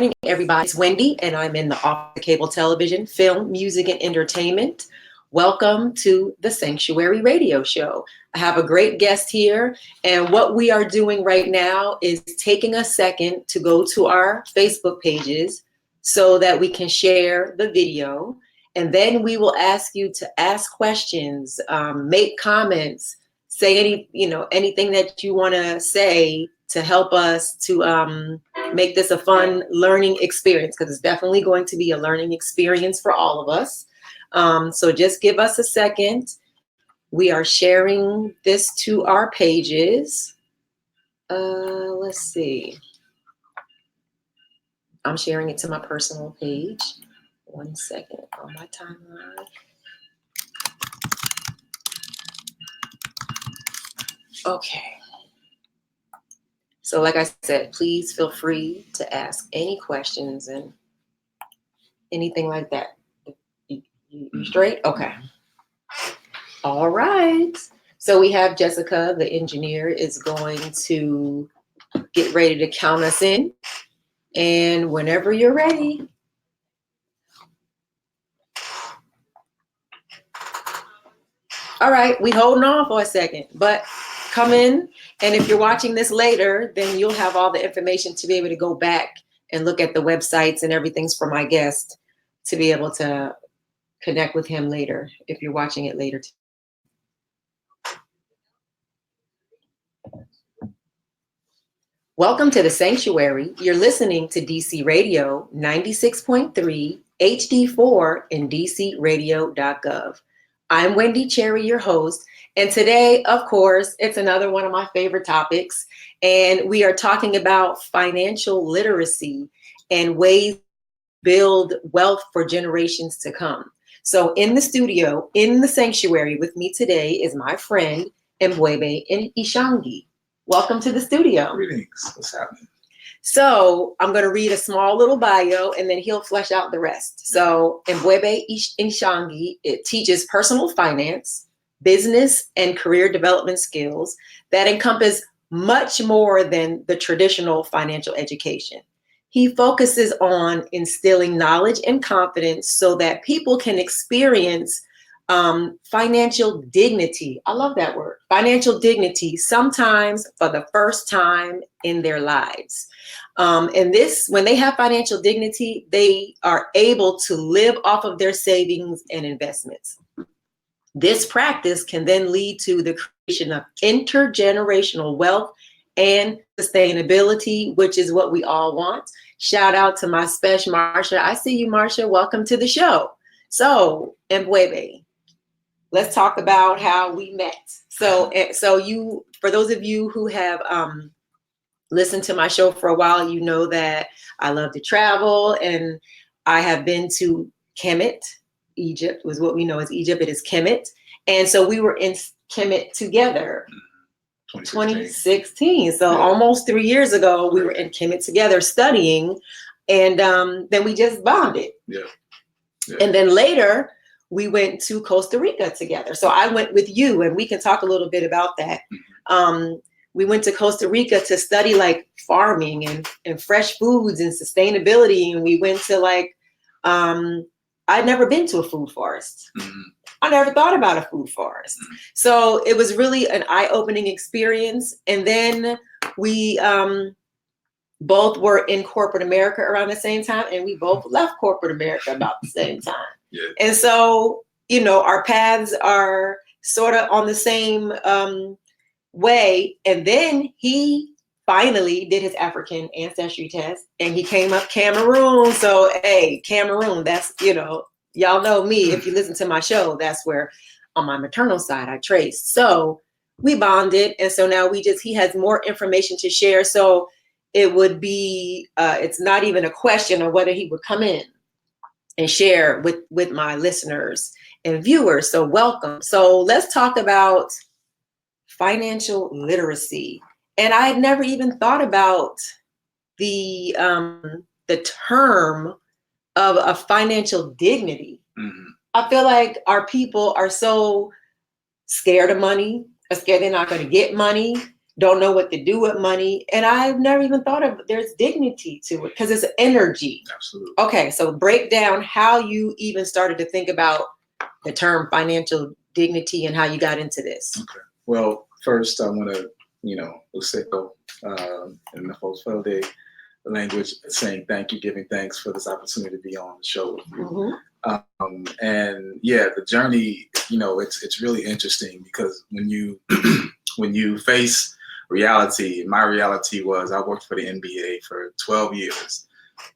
morning, everybody. It's Wendy, and I'm in the office of cable television, film, music, and entertainment. Welcome to the Sanctuary Radio Show. I have a great guest here, and what we are doing right now is taking a second to go to our Facebook pages so that we can share the video, and then we will ask you to ask questions, make comments, say anything that you want to say to help us to make this a fun learning experience, because it's definitely going to be a learning experience for all of us. So just give us a second. We are sharing this to our pages. Let's see. I'm sharing it to my personal page. 1 second on my timeline. Okay. So like I said, please feel free to ask any questions and anything like that. You straight? Okay. All right. So we have Jessica, the engineer, is going to get ready to count us in. And whenever you're ready. All right, we holding on for a second, but come in. And if you're watching this later, then you'll have all the information to be able to go back and look at the websites and everything's for my guest to be able to connect with him later if you're watching it later. Welcome to the Sanctuary. You're listening to DCRadio 96.3 HD4 and DCRadio.gov. I'm Wendy Cherry, your host. And today, of course, it's another one of my favorite topics. And we are talking about financial literacy and ways to build wealth for generations to come. So in the studio, in the Sanctuary with me today is my friend, BwebeIshangi. Welcome to the studio. Greetings. What's happening? So I'm going to read a small little bio and then he'll flesh out the rest. So BwebeIshangi, it teaches personal finance, business, and career development skills that encompass much more than the traditional financial education. He focuses on instilling knowledge and confidence so that people can experience financial dignity. I love that word, financial dignity, sometimes for the first time in their lives. And this, when they have financial dignity, they are able to live off of their savings and investments. This practice can then lead to the creation of intergenerational wealth and sustainability, which is what we all want. Shout out to my special Marsha. I see you, Marsha. Welcome to the show. So, Mbwebe, let's talk about how we met. So you, for those of you who have listened to my show for a while, you know that I love to travel, and I have been to Kemet. Egypt was what we know as Egypt. It is Kemet. And so we were in Kemet together. 2016. So almost 3 years ago, we were in Kemet together studying, and then we just bonded. Yeah. And then later we went to Costa Rica together. So I went with you, and we can talk a little bit about that. We went to Costa Rica to study like farming and fresh foods and sustainability. And we went to like, I'd never been to a food forest. I never thought about a food forest. So it was really an eye-opening experience. And then we both were in corporate America around the same time, and we both left corporate America about the same time. Yeah. And so, our paths are sort of on the same way. And then he finally did his African ancestry test, and he came up Cameroon. So, hey, Cameroon, that's, y'all know me. If you listen to my show, that's where on my maternal side I traced. So we bonded. And so now he has more information to share. So it would be, it's not even a question of whether he would come in and share with my listeners and viewers. So welcome. So let's talk about financial literacy. And I had never even thought about the term of a financial dignity. I feel like our people are so scared of money, are scared they're not going to get money. don't know what to do with money. And I've never even thought of there's dignity to it because it's energy. Absolutely. Okay, so break down how you even started to think about the term financial dignity and how you got into this. Okay. Well, first I want to, Useko, in the Fosfelde language, saying thank you, giving thanks for this opportunity to be on the show with you. And yeah, the journey, it's really interesting because when you when you face reality, my reality was I worked for the NBA for 12 years,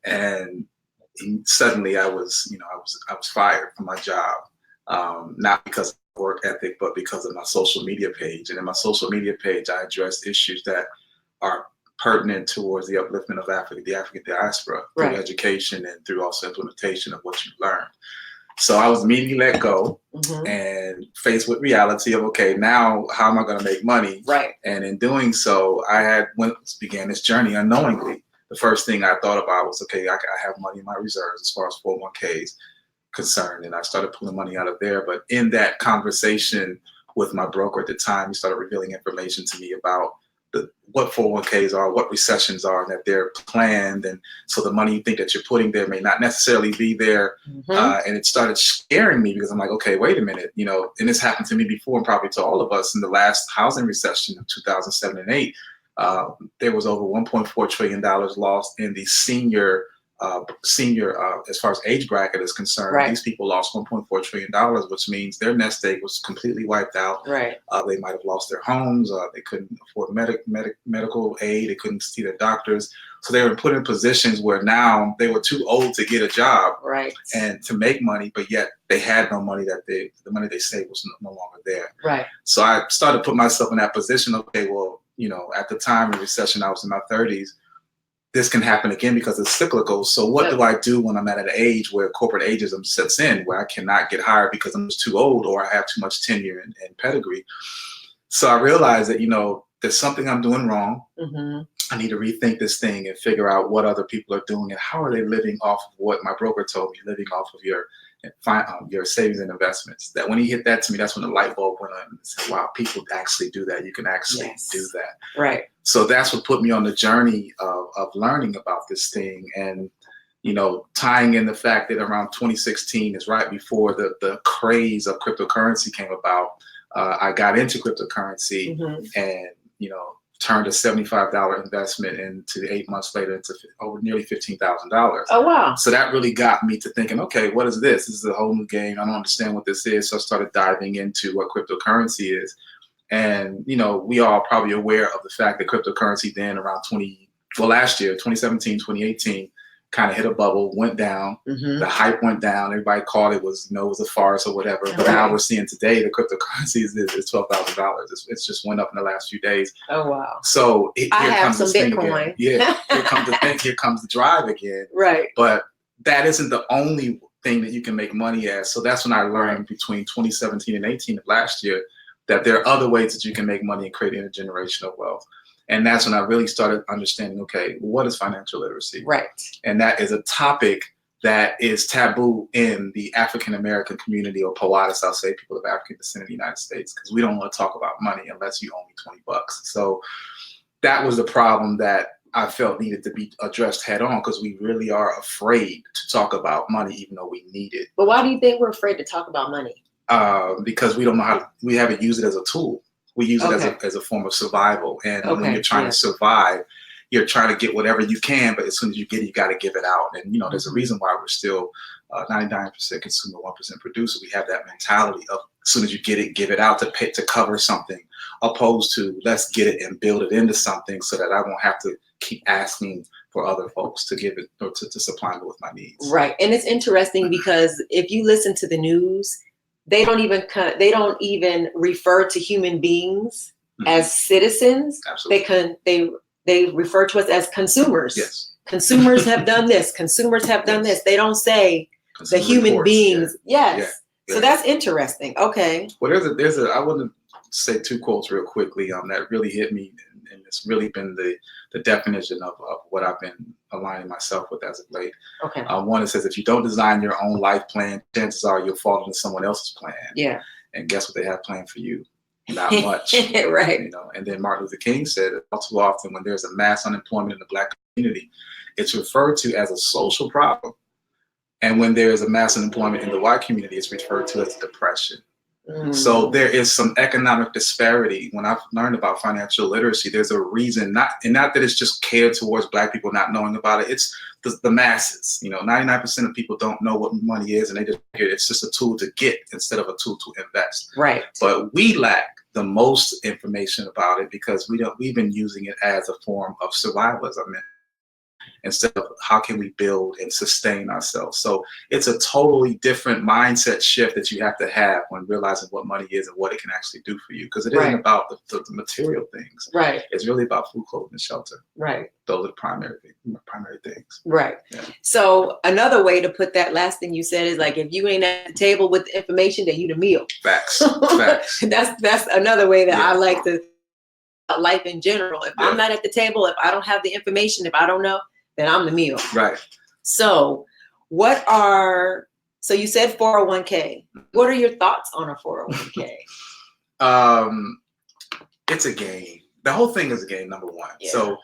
and suddenly I was fired from my job, not because of work ethic, but because of my social media page. And in my social media page, I addressed issues that are pertinent towards the upliftment of the African diaspora through education and through also implementation of what you learned. So I was immediately let go and faced with reality of, okay, now how am I going to make money? Right. And in doing so, began this journey unknowingly. The first thing I thought about was, okay, I have money in my reserves as far as 401ks concerned. And I started pulling money out of there. But in that conversation with my broker at the time, he started revealing information to me about what 401ks are, what recessions are, and that they're planned. And so the money you think that you're putting there may not necessarily be there. And it started scaring me because I'm like, okay, wait a minute, and this happened to me before and probably to all of us in the last housing recession of 2007 and 8. There was over $1.4 trillion lost in the senior, as far as age bracket is concerned. Right. These people lost $1.4 trillion, which means their nest egg was completely wiped out. Right. They might have lost their homes. They couldn't afford medical aid. They couldn't see their doctors. So they were put in positions where now they were too old to get a job and to make money, but yet they had no money. The money they saved was no longer there. Right. So I started to put myself in that position. Okay, well, at the time of recession, I was in my 30s. This can happen again because it's cyclical. So what do I do when I'm at an age where corporate ageism sets in, where I cannot get hired because I'm just too old or I have too much tenure and pedigree? So I realized that, there's something I'm doing wrong. I need to rethink this thing and figure out what other people are doing and how are they living off of what my broker told me, living off of your savings and investments. That when he hit that to me, that's when the light bulb went on and said, wow, people actually do that. You can actually do that. Right. So that's what put me on the journey of learning about this thing. And, tying in the fact that around 2016 is right before the craze of cryptocurrency came about. I got into cryptocurrency and, turned a $75 investment into 8 months later into over nearly $15,000. Oh, wow. So that really got me to thinking, okay, what is this? This is a whole new game. I don't understand what this is. So I started diving into what cryptocurrency is. And, we all probably aware of the fact that cryptocurrency then around last year, 2017, 2018, kind of hit a bubble, went down, the hype went down. Everybody called it was a farce or whatever. But now we're seeing today the cryptocurrency is $12,000. It's just went up in the last few days. Oh, wow. So here comes some Bitcoin. Yeah, here comes the drive again. Right. But that isn't the only thing that you can make money as. So that's when I learned between 2017 and 18 of last year that there are other ways that you can make money and create intergenerational wealth. And that's when I really started understanding, okay, what is financial literacy? Right. And that is a topic that is taboo in the African-American community, or POATAs, I'll say, people of African descent in the United States, because we don't want to talk about money unless you owe me $20. So that was the problem that I felt needed to be addressed head on, because we really are afraid to talk about money, even though we need it. But why do you think we're afraid to talk about money? Because we don't know we haven't used it as a tool. We use it as a form of survival. And when you're trying to survive, you're trying to get whatever you can, but as soon as you get it, you got to give it out. And, there's a reason why we're still 99% consumer, 1% producer. We have that mentality of as soon as you get it, give it out to cover something, opposed to let's get it and build it into something so that I won't have to keep asking for other folks to give it or to supply me with my needs. Right. And it's interesting because if you listen to the news, they don't even refer to human beings as citizens. Absolutely. They refer to us as consumers. Yes. Consumers have done this. Consumers have done this. They don't say the human beings. Yeah. Yes. Yeah. So that's interesting. Okay. Well, there's a I want to say two quotes real quickly that really hit me, and it's really been the definition of what I've been aligning myself with as of late. Okay. One, it says, if you don't design your own life plan, chances are you'll fall into someone else's plan. Yeah. And guess what they have planned for you? Not much. Right. You know, and then Martin Luther King said all too often when there's a mass unemployment in the Black community, it's referred to as a social problem. And when there is a mass unemployment in the white community, it's referred to as depression. So there is some economic disparity. When I've learned about financial literacy, there's a reason, not that it's just catered towards Black people not knowing about it. It's the masses. You know, 99% of people don't know what money is, and they just figure it's just a tool to get instead of a tool to invest. Right. But we lack the most information about it because we've been using it as a form of survival, as I mentioned, instead of how can we build and sustain ourselves. So it's a totally different mindset shift that you have to have when realizing what money is and what it can actually do for you. Because it isn't about the material things. Right. It's really about food, clothing, and shelter. Right. Those are the primary things. Right. Yeah. So another way to put that last thing you said is like, if you ain't at the table with the information, then you the meal. Facts. Facts. That's another way that I like to life in general. If I'm not at the table, if I don't have the information, if I don't know, then I'm the meal. Right. So so you said 401k. What are your thoughts on a 401k? It's a game. The whole thing is a game, number one. Yeah. So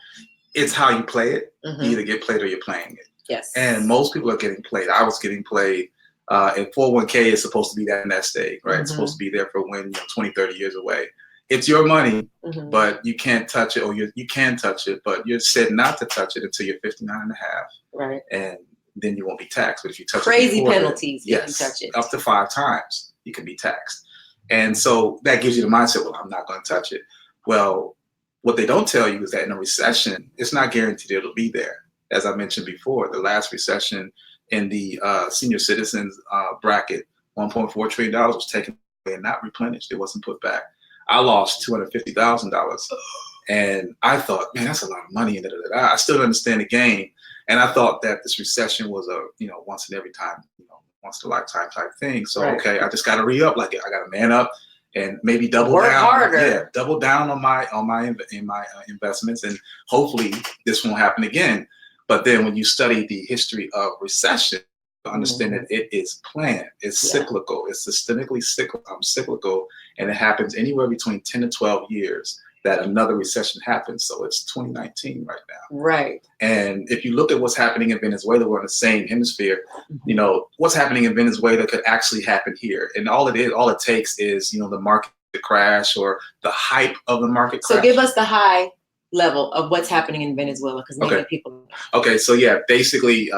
it's how you play it. You either get played or you're playing it. Yes. And most people are getting played. I was getting played. And 401k is supposed to be that nest egg, right? It's supposed to be there for when you're 20, 30 years away. It's your money, but you can't touch it, or you can touch it, but you're said not to touch it until you're 59 and a half. Right. And then you won't be taxed. But if you touch crazy it penalties, if you touch it. Up to 5 times you can be taxed. And so that gives you the mindset, well, I'm not going to touch it. Well, what they don't tell you is that in a recession, it's not guaranteed it'll be there. As I mentioned before, the last recession in the senior citizens bracket, $1.4 trillion was taken away and not replenished. It wasn't put back. I lost $250,000, and I thought, man, that's a lot of money. And I still don't understand the game, and I thought that this recession was a once in every time, once in a lifetime type thing. So okay, I just got to re-up. Like I got to man up and maybe double down. Harder. Yeah, double down on my investments, and hopefully this won't happen again. But then when you study the history of recession, understand that it is planned. It's cyclical. It's systemically cyclical, and it happens anywhere between 10 to 12 years that another recession happens. So it's 2019 right now. Right. And if you look at what's happening in Venezuela, we're in the same hemisphere. What's happening in Venezuela could actually happen here. And all it takes is, the market to crash or the hype of the market crash. So give us the high level of what's happening in Venezuela, because many people. Okay. So basically,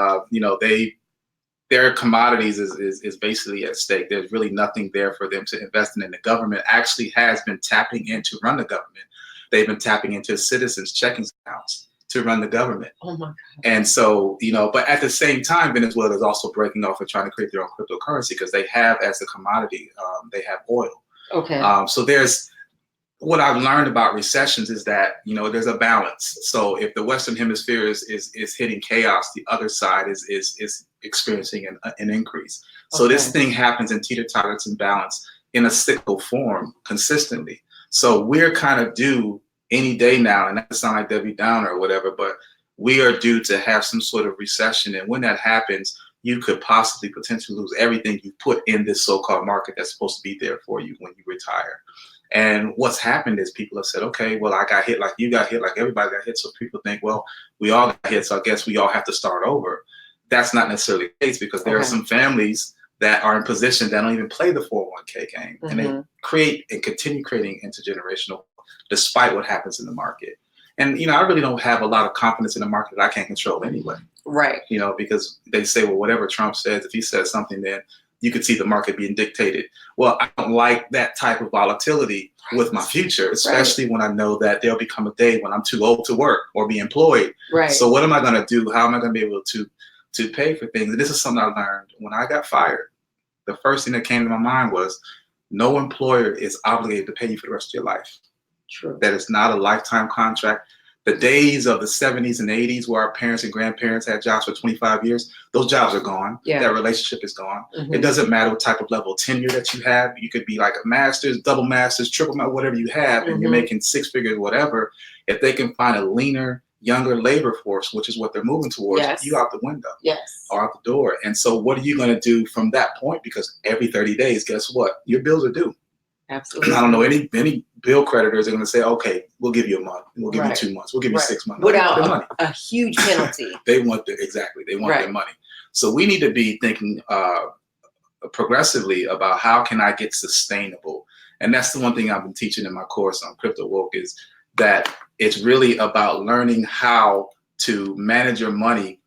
their commodities is basically at stake. There's really nothing there for them to invest in. And the government actually has been tapping in to run the government. They've been tapping into citizens' checking accounts to run the government. Oh my God. And so, but at the same time, Venezuela is also breaking off and trying to create their own cryptocurrency because they have as a commodity, they have oil. Okay. So there's what I've learned about recessions is that, there's a balance. So if the Western hemisphere is hitting chaos, the other side is experiencing an increase. So this thing happens in teeter-totters and balance in a cyclical form consistently. So we're kind of due any day now, and that sounds like Debbie Downer or whatever, but we are due to have some sort of recession. And when that happens, you could potentially lose everything you put in this so-called market that's supposed to be there for you when you retire. And what's happened is people have said, okay, well, I got hit like you got hit, like everybody got hit. So people think, well, we all got hit, so I guess we all have to start over. That's not necessarily the case because there are some families that are in position that don't even play the 401k game. And they create and continue creating intergenerational despite what happens in the market. And, I really don't have a lot of confidence in the market that I can't control anyway. Right. Because they say, well, whatever Trump says, if he says something, then you could see the market being dictated. Well, I don't like that type of volatility with my future, especially when I know that there'll become a day when I'm too old to work or be employed. Right. So what am I going to do? How am I going to be able to pay for things? And this is something I learned when I got fired. The first thing that came to my mind was no employer is obligated to pay you for the rest of your life. True. That is not a lifetime contract. The days of the 70s and 80s where our parents and grandparents had jobs for 25 years, those jobs are gone. Yeah. That relationship is gone. It doesn't matter what type of level of tenure that you have. You could be like a master's, double master's, triple master's, whatever you have, and you're making 6 figures, whatever. If they can find a leaner, younger labor force, which is what they're moving towards, you out the window or out the door. And so what are you going to do from that point? Because every 30 days, guess what? Your bills are due. Absolutely. I don't know any bill creditors are going to say, okay, we'll give you a month, we'll give you 2 months, we'll give you 6 months. Without a huge penalty. They want their money. So we need to be thinking progressively about how can I get sustainable. And that's the one thing I've been teaching in my course on Cryptowoke, is that it's really about learning how to manage your money.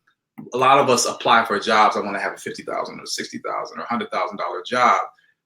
A lot of us apply for jobs. I want to have a $50,000 or $60,000 or $100,000 job,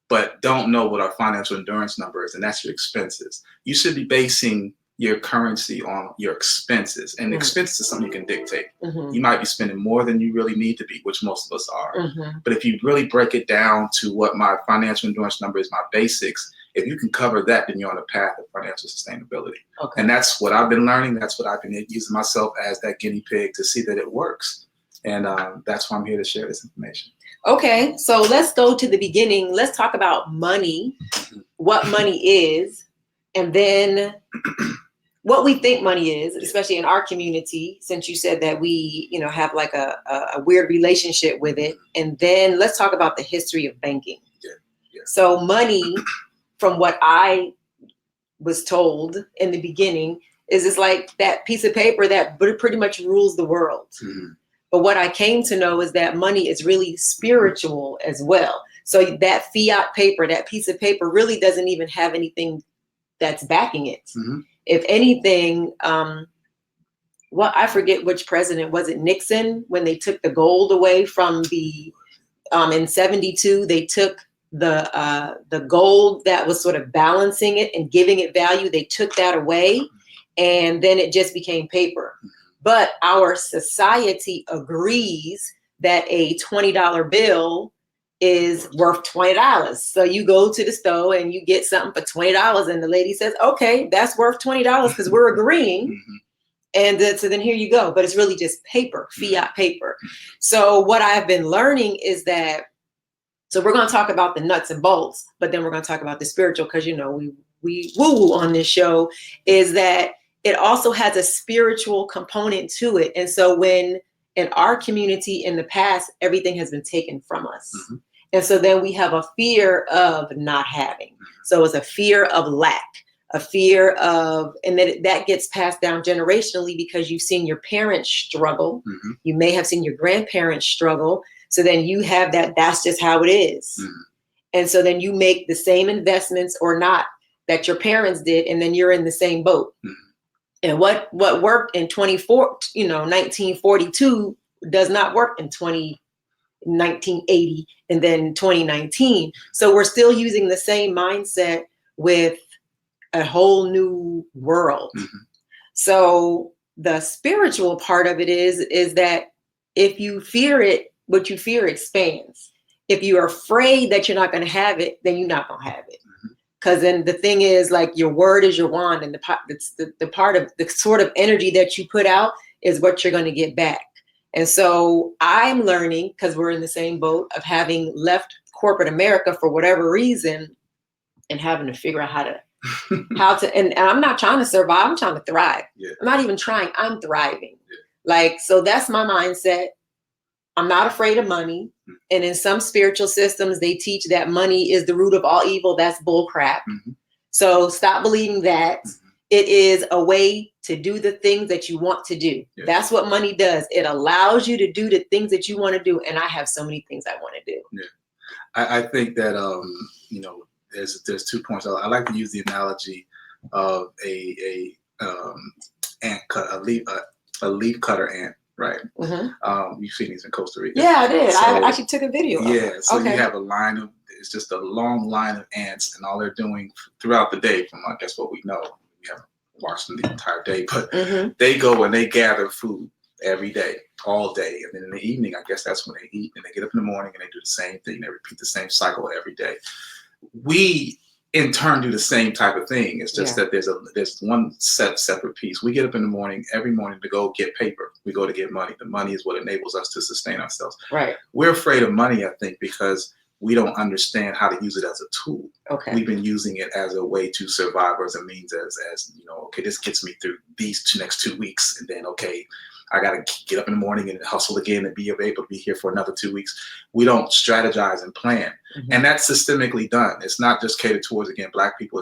but don't know what our financial endurance number is, and that's your expenses. You should be basing your currency on your expenses, and expenses is something you can dictate. You might be spending more than you really need to be, which most of us are. But if you really break it down to what my financial endurance number is, my basics, if you can cover that, then you're on a path of financial sustainability. And that's what I've been learning. That's what I've been using myself as that guinea pig to see that it works. And that's why I'm here to share this information. Okay, so let's go to the beginning. Let's talk about money, what money is, and then what we think money is, especially in our community, since you said that we, have like a weird relationship with it. And then let's talk about the history of banking. So money, from what I was told in the beginning, is it's like that piece of paper that pretty much rules the world. But what I came to know is that money is really spiritual as well. So that fiat paper, that piece of paper, really doesn't even have anything that's backing it. If anything, I forget which president, was it Nixon, when they took the gold away from the, in 72, they took the gold that was sort of balancing it and giving it value. They took that away, and then it just became paper. But our society agrees that a $20 bill is worth $20. So you go to the store and you get something for $20, and the lady says, okay, that's worth $20 because we're agreeing. And so then here you go. But it's really just paper, fiat paper. So what I've been learning is that, so we're going to talk about the nuts and bolts, but then we're going to talk about the spiritual, because, we woo-woo on this show, is that it also has a spiritual component to it. And so when in our community in the past, everything has been taken from us. And so then we have a fear of not having. So it's a fear of lack, a fear of, and then that gets passed down generationally, because you've seen your parents struggle. You may have seen your grandparents struggle. So then you have that's just how it is. And so then you make the same investments or not that your parents did, and then you're in the same boat. And what worked in 1942 does not work in 1980 and then 2019. So we're still using the same mindset with a whole new world. So the spiritual part of it is that if you fear it, what you fear expands. If you're afraid that you're not going to have it, then you're not going to have it. Because then the thing is, like, your word is your wand, and the part of the sort of energy that you put out is what you're going to get back. And so I'm learning, because we're in the same boat, of having left corporate America for whatever reason, and having to figure out how to, and I'm not trying to survive, I'm trying to thrive. I'm not even trying, I'm thriving. Like, so that's my mindset. I'm not afraid of money. And in some spiritual systems, they teach that money is the root of all evil. That's bull crap. So stop believing that. It is a way to do the things that you want to do. That's what money does. It allows you to do the things that you want to do. And I have so many things I want to do. I think that, there's 2 points. I like to use the analogy of a leaf cutter ant. Right. You've seen these in Costa Rica. Yeah, I did. So, I actually took a video. So you have it's just a long line of ants, and all they're doing throughout the day, from I guess what we know, we haven't watched them the entire day, but they go and they gather food every day, all day. And then in the evening, I guess that's when they eat, and they get up in the morning and they do the same thing. They repeat the same cycle every day. We in turn do the same type of thing. It's just that there's one separate piece. We get up in the morning, every morning, to go get paper. We go to get money. The money is what enables us to sustain ourselves. Right. We're afraid of money, I think, because we don't understand how to use it as a tool. We've been using it as a way to survive, or as a means, as okay, this gets me through these next 2 weeks, and then I got to get up in the morning and hustle again and be able to be here for another 2 weeks. We don't strategize and plan. And that's systemically done. It's not just catered towards, again, Black people.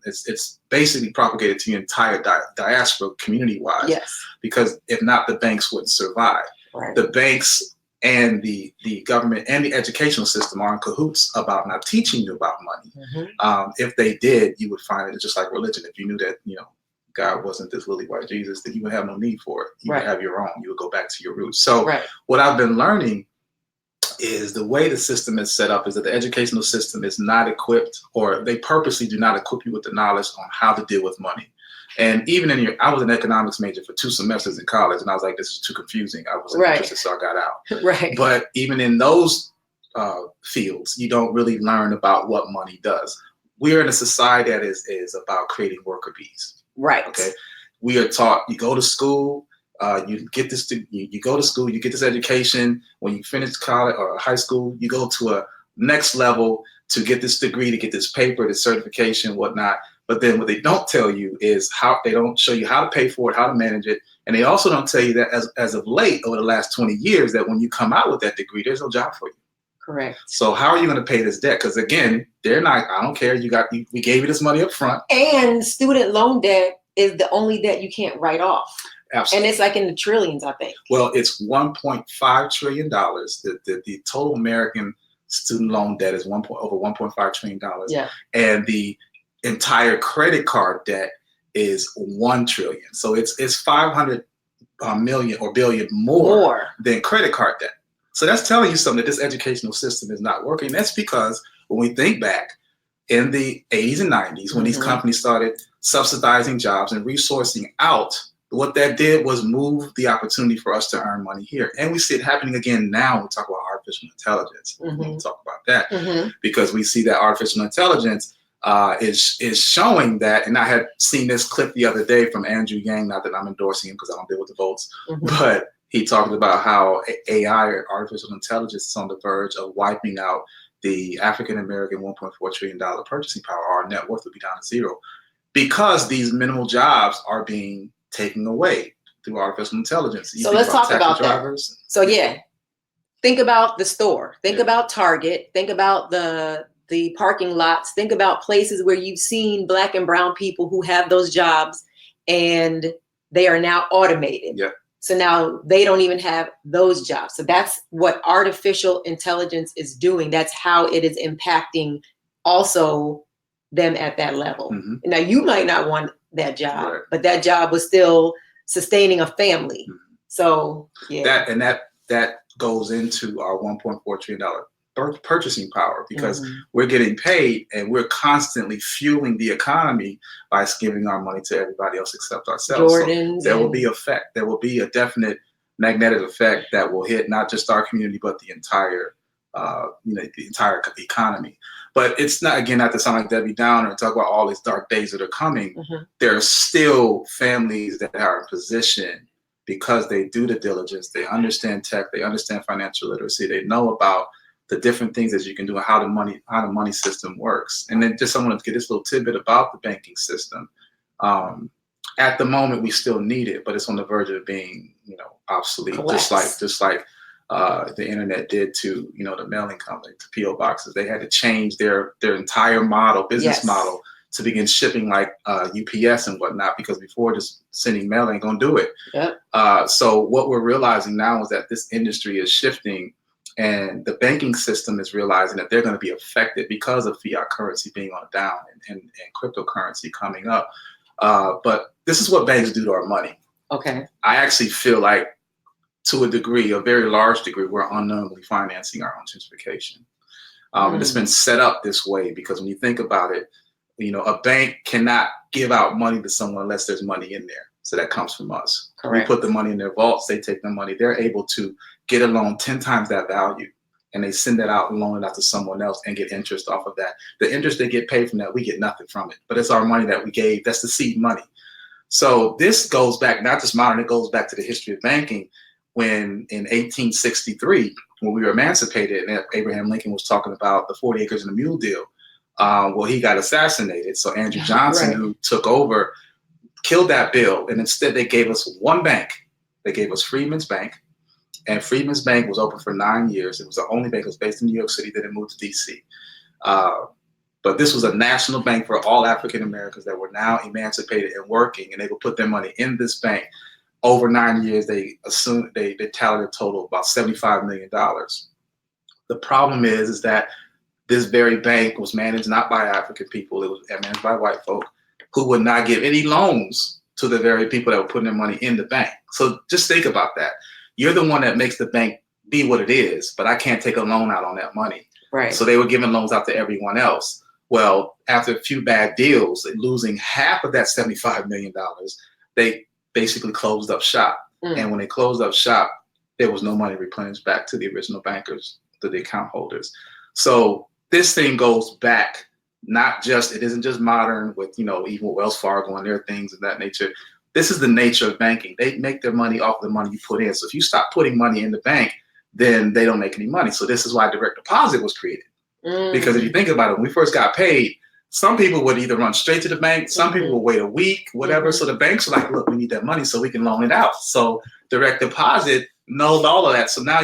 It's basically propagated to the entire diaspora community-wise. Yes. Because if not, the banks wouldn't survive. Right. The banks and the government and the educational system are in cahoots about not teaching you about money. If they did, you would find it just like religion. If you knew that, God wasn't this lily white Jesus, then you would have no need for it. You would have your own. You would go back to your roots. So what I've been learning is the way the system is set up is that the educational system is not equipped, or they purposely do not equip you with the knowledge on how to deal with money. And even I was an economics major for 2 semesters in college, and I was like, this is too confusing. I wasn't interested, so I got out. But even in those fields, you don't really learn about what money does. We're in a society that is about creating worker bees. Right. Okay. We are taught, you go to school, you get this, you go to school, you get this education. When you finish college or high school, you go to a next level to get this degree, to get this paper, this certification, whatnot. But then what they don't tell you is how they don't show you how to pay for it, how to manage it. And they also don't tell you that as of late, over the last 20 years, that when you come out with that degree, there's no job for you. Correct. So how are you going to pay this debt? Because again, they're not, I don't care. We gave you this money up front. And student loan debt is the only debt you can't write off. Absolutely. And it's like in the trillions, I think. Well, it's $1.5 trillion. The total American student loan debt is over $1.5 trillion. Yeah. And the entire credit card debt is $1 trillion. So it's 500 million or billion more than credit card debt. So that's telling you something, that this educational system is not working. That's because when we think back in the 80s and 90s, when these companies started subsidizing jobs and resourcing out, what that did was move the opportunity for us to earn money here. And we see it happening again now when we talk about artificial intelligence. We'll talk about that because we see that artificial intelligence is showing that, and I had seen this clip the other day from Andrew Yang, not that I'm endorsing him because I don't deal with the votes, but he talked about how AI, or artificial intelligence, is on the verge of wiping out the African-American $1.4 trillion purchasing power. Our net worth will be down to zero because these minimal jobs are being taken away through artificial intelligence. So let's talk about that. So yeah, think about the store, think about Target, think about the parking lots, think about places where you've seen Black and brown people who have those jobs and they are now automated. Yeah. So now they don't even have those jobs. So that's what artificial intelligence is doing. That's how it is impacting also them at that level. Now you might not want that job, but that job was still sustaining a family. So yeah. That goes into our $1.4 trillion purchasing power, because we're getting paid and we're constantly fueling the economy by giving our money to everybody else except ourselves. So there will be effect. There will be a definite magnetic effect that will hit not just our community, but the entire, the entire economy. But it's not, again, not to sound like Debbie Downer and talk about all these dark days that are coming. There are still families that are in position because they do the diligence. They understand tech. They understand financial literacy. They know about the different things that you can do and how the money system works. And then just someone to get this little tidbit about the banking system. At the moment, we still need it, but it's on the verge of being, obsolete. Collapse. Just like the internet did to, the mailing company, to PO boxes. They had to change their entire business model, to begin shipping like UPS and whatnot, because before just sending mail ain't gonna do it. Yep. So what we're realizing now is that this industry is shifting, and the banking system is realizing that they're going to be affected because of fiat currency being on a down and cryptocurrency coming up. But this is what banks do to our money. Okay. I actually feel like, to a degree, a very large degree, we're unknowingly financing our own gentrification. And it's been set up this way because when you think about it, a bank cannot give out money to someone unless there's money in there. So that comes from us. Correct. We put the money in their vaults, they take the money. They're able to get a loan 10 times that value, and they send that out and loan it out to someone else and get interest off of that. The interest they get paid from that, we get nothing from it, but it's our money that we gave. That's the seed money. So this goes back, not just modern, it goes back to the history of banking. When in 1863, when we were emancipated, and Abraham Lincoln was talking about the 40 acres and a mule deal, well, he got assassinated. So Andrew Johnson, who took over, killed that bill, and instead they gave us one bank. They gave us Freedmen's Bank, and Freedmen's Bank was open for 9 years. It was the only bank. It was based in New York City. Then it moved to DC. But this was a national bank for all African Americans that were now emancipated and working, and they would put their money in this bank. Over 9 years, they tallied a total of about $75 million. The problem is that this very bank was managed not by African people. It was managed by white folk who would not give any loans to the very people that were putting their money in the bank. So just think about that. You're the one that makes the bank be what it is, but I can't take a loan out on that money. Right. So they were giving loans out to everyone else. Well, after a few bad deals, losing half of that $75 million, they basically closed up shop. And when they closed up shop, there was no money replenished back to the original bankers, to the account holders. So this thing goes back, it isn't just modern with, even with Wells Fargo and their things of that nature. This is the nature of banking. They make their money off the money you put in. So if you stop putting money in the bank, then they don't make any money. So this is why direct deposit was created. Because if you think about it, when we first got paid, some people would either run straight to the bank, some people would wait a week, whatever. So the banks are like, look, we need that money so we can loan it out. So direct deposit knows all of that. So now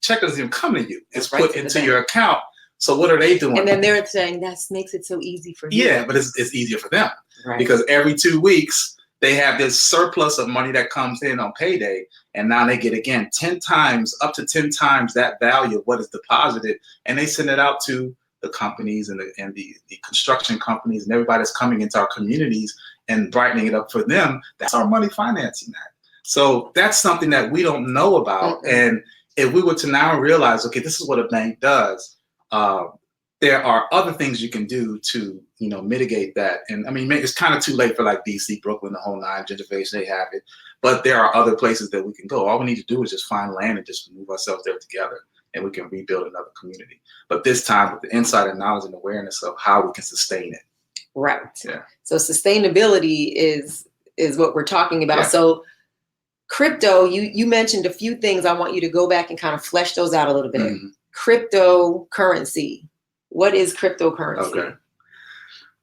check doesn't even come to you. It's put into your account. So what are they doing? And then they're saying that makes it so easy for you. Yeah, but it's easier for them. Right. Because every 2 weeks, they have this surplus of money that comes in on payday. And now they get, again, up to 10 times that value of what is deposited. And they send it out to the companies and the construction companies and everybody that's coming into our communities and brightening it up for them. That's our money financing that. So that's something that we don't know about. And if we were to now realize, okay, this is what a bank does, there are other things you can do to, mitigate that. And I mean, it's kind of too late for like DC, Brooklyn, the whole nine, gentrification, they have it. But there are other places that we can go. All we need to do is just find land and just move ourselves there together, and we can rebuild another community. But this time with the insight and knowledge and awareness of how we can sustain it. Right. Yeah. So sustainability is what we're talking about. Yeah. So crypto, you mentioned a few things. I want you to go back and kind of flesh those out a little bit. Cryptocurrency. What is cryptocurrency? Okay.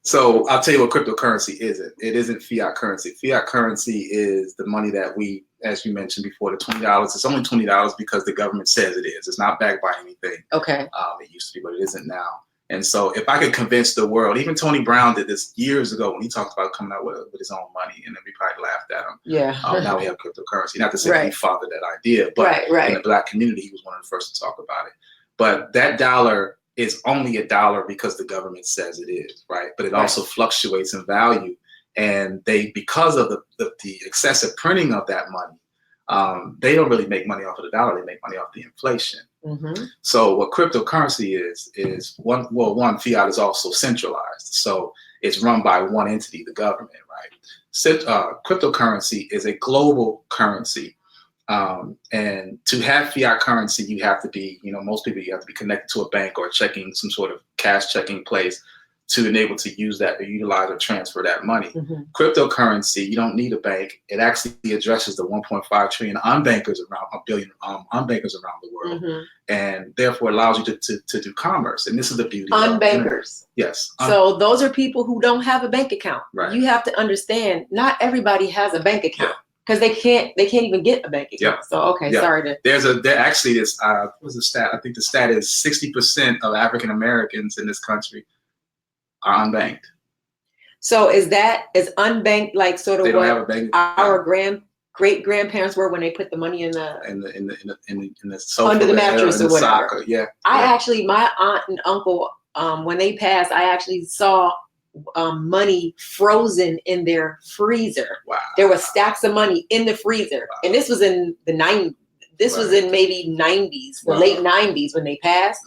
So I'll tell you what cryptocurrency isn't. It isn't fiat currency. Fiat currency is the money that we, as you mentioned before, the $20. It's only $20 because the government says it is. It's not backed by anything. Okay. It used to be, but it isn't now. And so if I could convince the world, even Tony Brown did this years ago when he talked about coming out with his own money, and then we probably laughed at him. Yeah. Now we have cryptocurrency. Not to say he fathered that idea, but in the Black community, he was one of the first to talk about it. But that dollar is only $1 because the government says it is, right? But it also fluctuates in value. And because of the excessive printing of that money, they don't really make money off of the dollar. They make money off the inflation. So what cryptocurrency is one, fiat is also centralized. So it's run by one entity, the government, right? Cryptocurrency is a global currency. And to have fiat currency, you have to be, most people, you have to be connected to a bank or checking some sort of cash checking place to enable to use that, to utilize or transfer that money. Cryptocurrency, you don't need a bank. It actually addresses the 1.5 trillion unbankers around unbankers around the world, and therefore allows you to do commerce. And this is the beauty. Unbankers. Yes. So those are people who don't have a bank account. Right. You have to understand, not everybody has a bank account. Yeah. Because they can't even get a bank account. So sorry to. There actually this what was the stat? I think the stat is 60% of African Americans in this country are unbanked. So is unbanked like sort of what our great grandparents were when they put the money in the sofa, under the mattress or whatever? Soccer. Yeah. My aunt and uncle, when they passed, I actually saw money frozen in their freezer. Wow. There were stacks of money in the freezer. Wow. And this was in the 90s. This was in maybe 90s, the late 90s when they passed.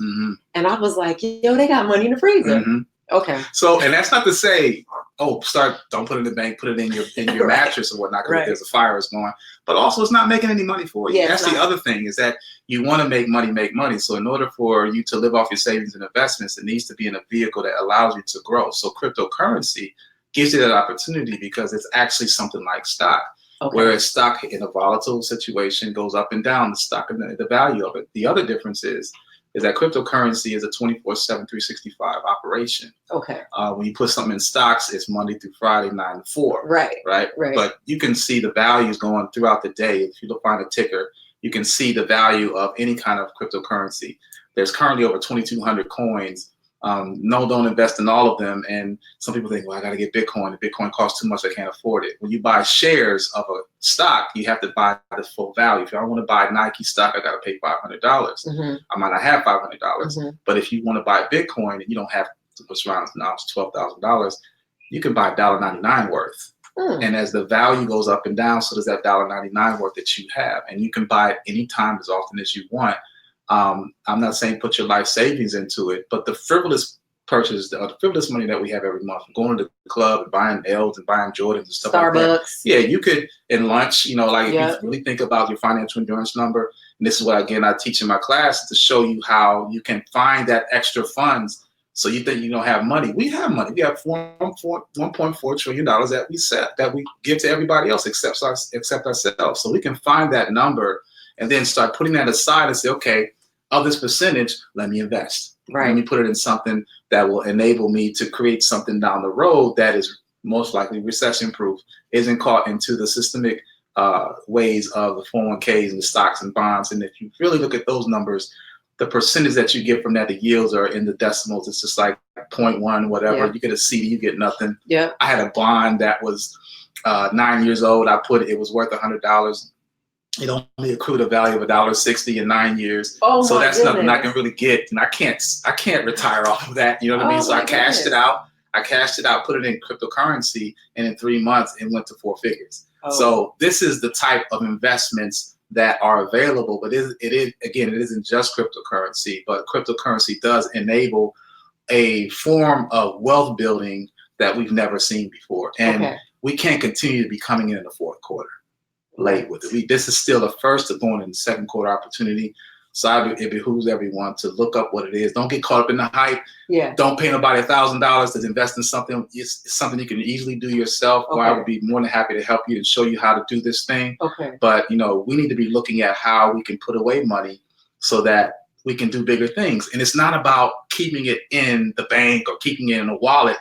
And I was like, they got money in the freezer. Okay. So, and that's not to say, don't put it in the bank, put it in your mattress or whatnot, because if there's a fire is going. But also, it's not making any money for you. Yeah, that's the other thing, is that you want to make money. So in order for you to live off your savings and investments, it needs to be in a vehicle that allows you to grow. So cryptocurrency gives you that opportunity because it's actually something like stock. Whereas stock in a volatile situation goes up and down, the stock and the value of it. The other difference is is that cryptocurrency is a 24/7, 365 operation. Okay. When you put something in stocks, it's Monday through Friday, 9 to 4. Right. But you can see the values going throughout the day. If you find a ticker, you can see the value of any kind of cryptocurrency. There's currently over 2,200 coins. No, don't invest in all of them. And some people think, well, I got to get Bitcoin. If Bitcoin costs too much, I can't afford it. When you buy shares of a stock, you have to buy the full value. If I want to buy Nike stock, I got to pay $500. Mm-hmm. I might not have $500. Mm-hmm. But if you want to buy Bitcoin and you don't have what's around now it's $12,000, you can buy $1.99 worth. And as the value goes up and down, so does that $1.99 worth that you have. And you can buy it anytime, as often as you want. I'm not saying put your life savings into it, but the frivolous purchase, the frivolous money that we have every month, going to the club and buying L's and buying Jordans and stuff Starbucks. like that. Yeah, you could, in lunch, if you really think about your financial endurance number, and this is what, again, I teach in my class, to show you how you can find that extra funds. So you think you don't have money. We have money. We have $1.4 trillion that we give to everybody else except ourselves. So we can find that number and then start putting that aside and say, okay, of this percentage, let me invest. Right. Let me put it in something that will enable me to create something down the road that is most likely recession-proof, isn't caught into the systemic ways of the 401ks and the stocks and bonds. And if you really look at those numbers, the percentage that you get from that, the yields are in the decimals. It's just like 0.1, whatever. Yeah. You get a CD, you get nothing. Yeah. I had a bond that was 9 years old. It was worth $100. It only accrued a value of $1.60 in 9 years. Oh, so that's goodness. nothing I can really get, and I can't retire off of that. You know what I mean? So I cashed it out. Put it in cryptocurrency, and in 3 months it went to 4 figures. Oh. So this is the type of investments that are available, but it isn't just cryptocurrency, but cryptocurrency does enable a form of wealth building that we've never seen before, and we can't continue to be coming in the fourth quarter late with it. This is still the first of going in the second quarter opportunity. So it behooves everyone to look up what it is. Don't get caught up in the hype. Yeah. Don't pay nobody $1,000 to invest in something. It's something you can easily do yourself. Okay. Or I would be more than happy to help you and show you how to do this thing. Okay. But we need to be looking at how we can put away money so that we can do bigger things. And it's not about keeping it in the bank or keeping it in a wallet.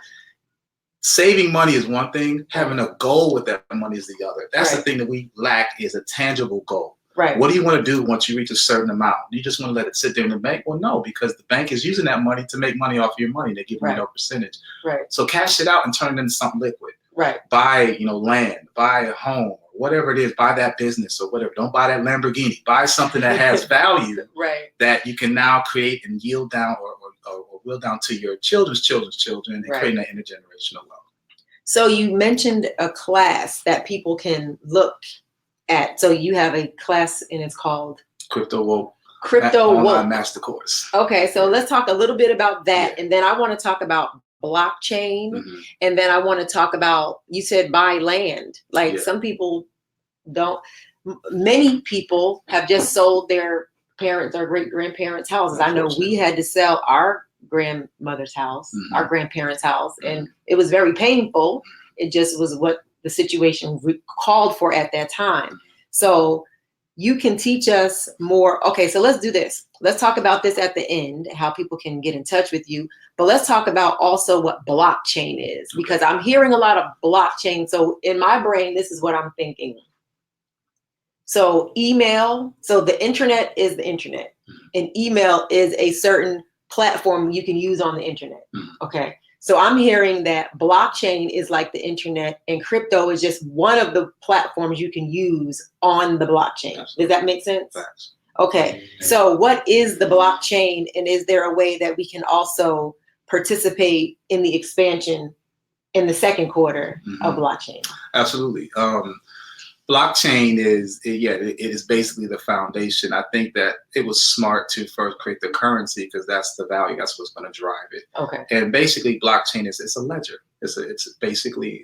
Saving money is one thing. Having a goal with that money is the other. That's the thing that we lack, is a tangible goal. Right. What do you want to do once you reach a certain amount? Do you just want to let it sit there in the bank? Well, no, because the bank is using that money to make money off your money. They give you no percentage. Right. So cash it out and turn it into something liquid. Right. Buy, land, buy a home, whatever it is, buy that business or whatever. Don't buy that Lamborghini. Buy something that has value that you can now create and yield down or will down to your children's children and creating that intergenerational wealth. So you mentioned a class that people can look at. So you have a class and it's called Cryptowoke. Online master course. Okay, so let's talk a little bit about that, and then I want to talk about blockchain, and then I want to talk about, you said buy land. Like some people don't. Many people have just sold their parents or great grandparents' houses. I know we had to sell our grandmother's house, our grandparents' house, and it was very painful. It just was what the situation called for at that time. So you can teach us more. Okay, so let's do this. Let's talk about this at the end, how people can get in touch with you. But let's talk about also what blockchain is, because I'm hearing a lot of blockchain. So in my brain, this is what I'm thinking. So email, so the internet is the internet, and email is a certain platform you can use on the internet. Okay. So I'm hearing that blockchain is like the internet and crypto is just one of the platforms you can use on the blockchain. Absolutely. Does that make sense? Thanks. Okay. So what is the blockchain, and is there a way that we can also participate in the expansion in the second quarter of blockchain? Absolutely. Blockchain is basically the foundation. I think that it was smart to first create the currency because that's the value. That's what's going to drive it. Okay. And basically, blockchain it's a ledger. It's basically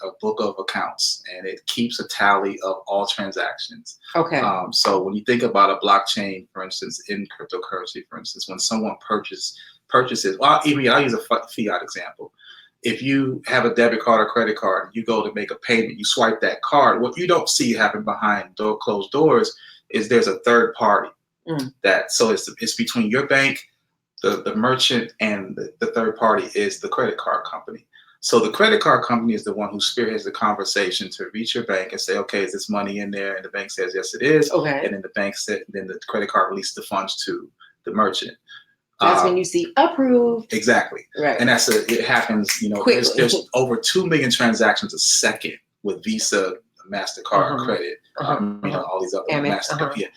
a book of accounts, and it keeps a tally of all transactions. Okay. So when you think about a blockchain, for instance, in cryptocurrency, for instance, when someone purchases, I'll use a fiat example. If you have a debit card or credit card, you go to make a payment, you swipe that card. What you don't see happen behind closed doors is there's a third party That so it's between your bank, the merchant, and the third party is the credit card company. So the credit card company is the one who spearheads the conversation to reach your bank and say, okay, is this money in there? And the bank says, yes, it is. Okay. And then then the credit card releases the funds to the merchant. That's when you see approved. Exactly. Right. And it happens, there's over 2 million transactions a second with Visa, MasterCard, credit, all these other MasterCard. Yeah.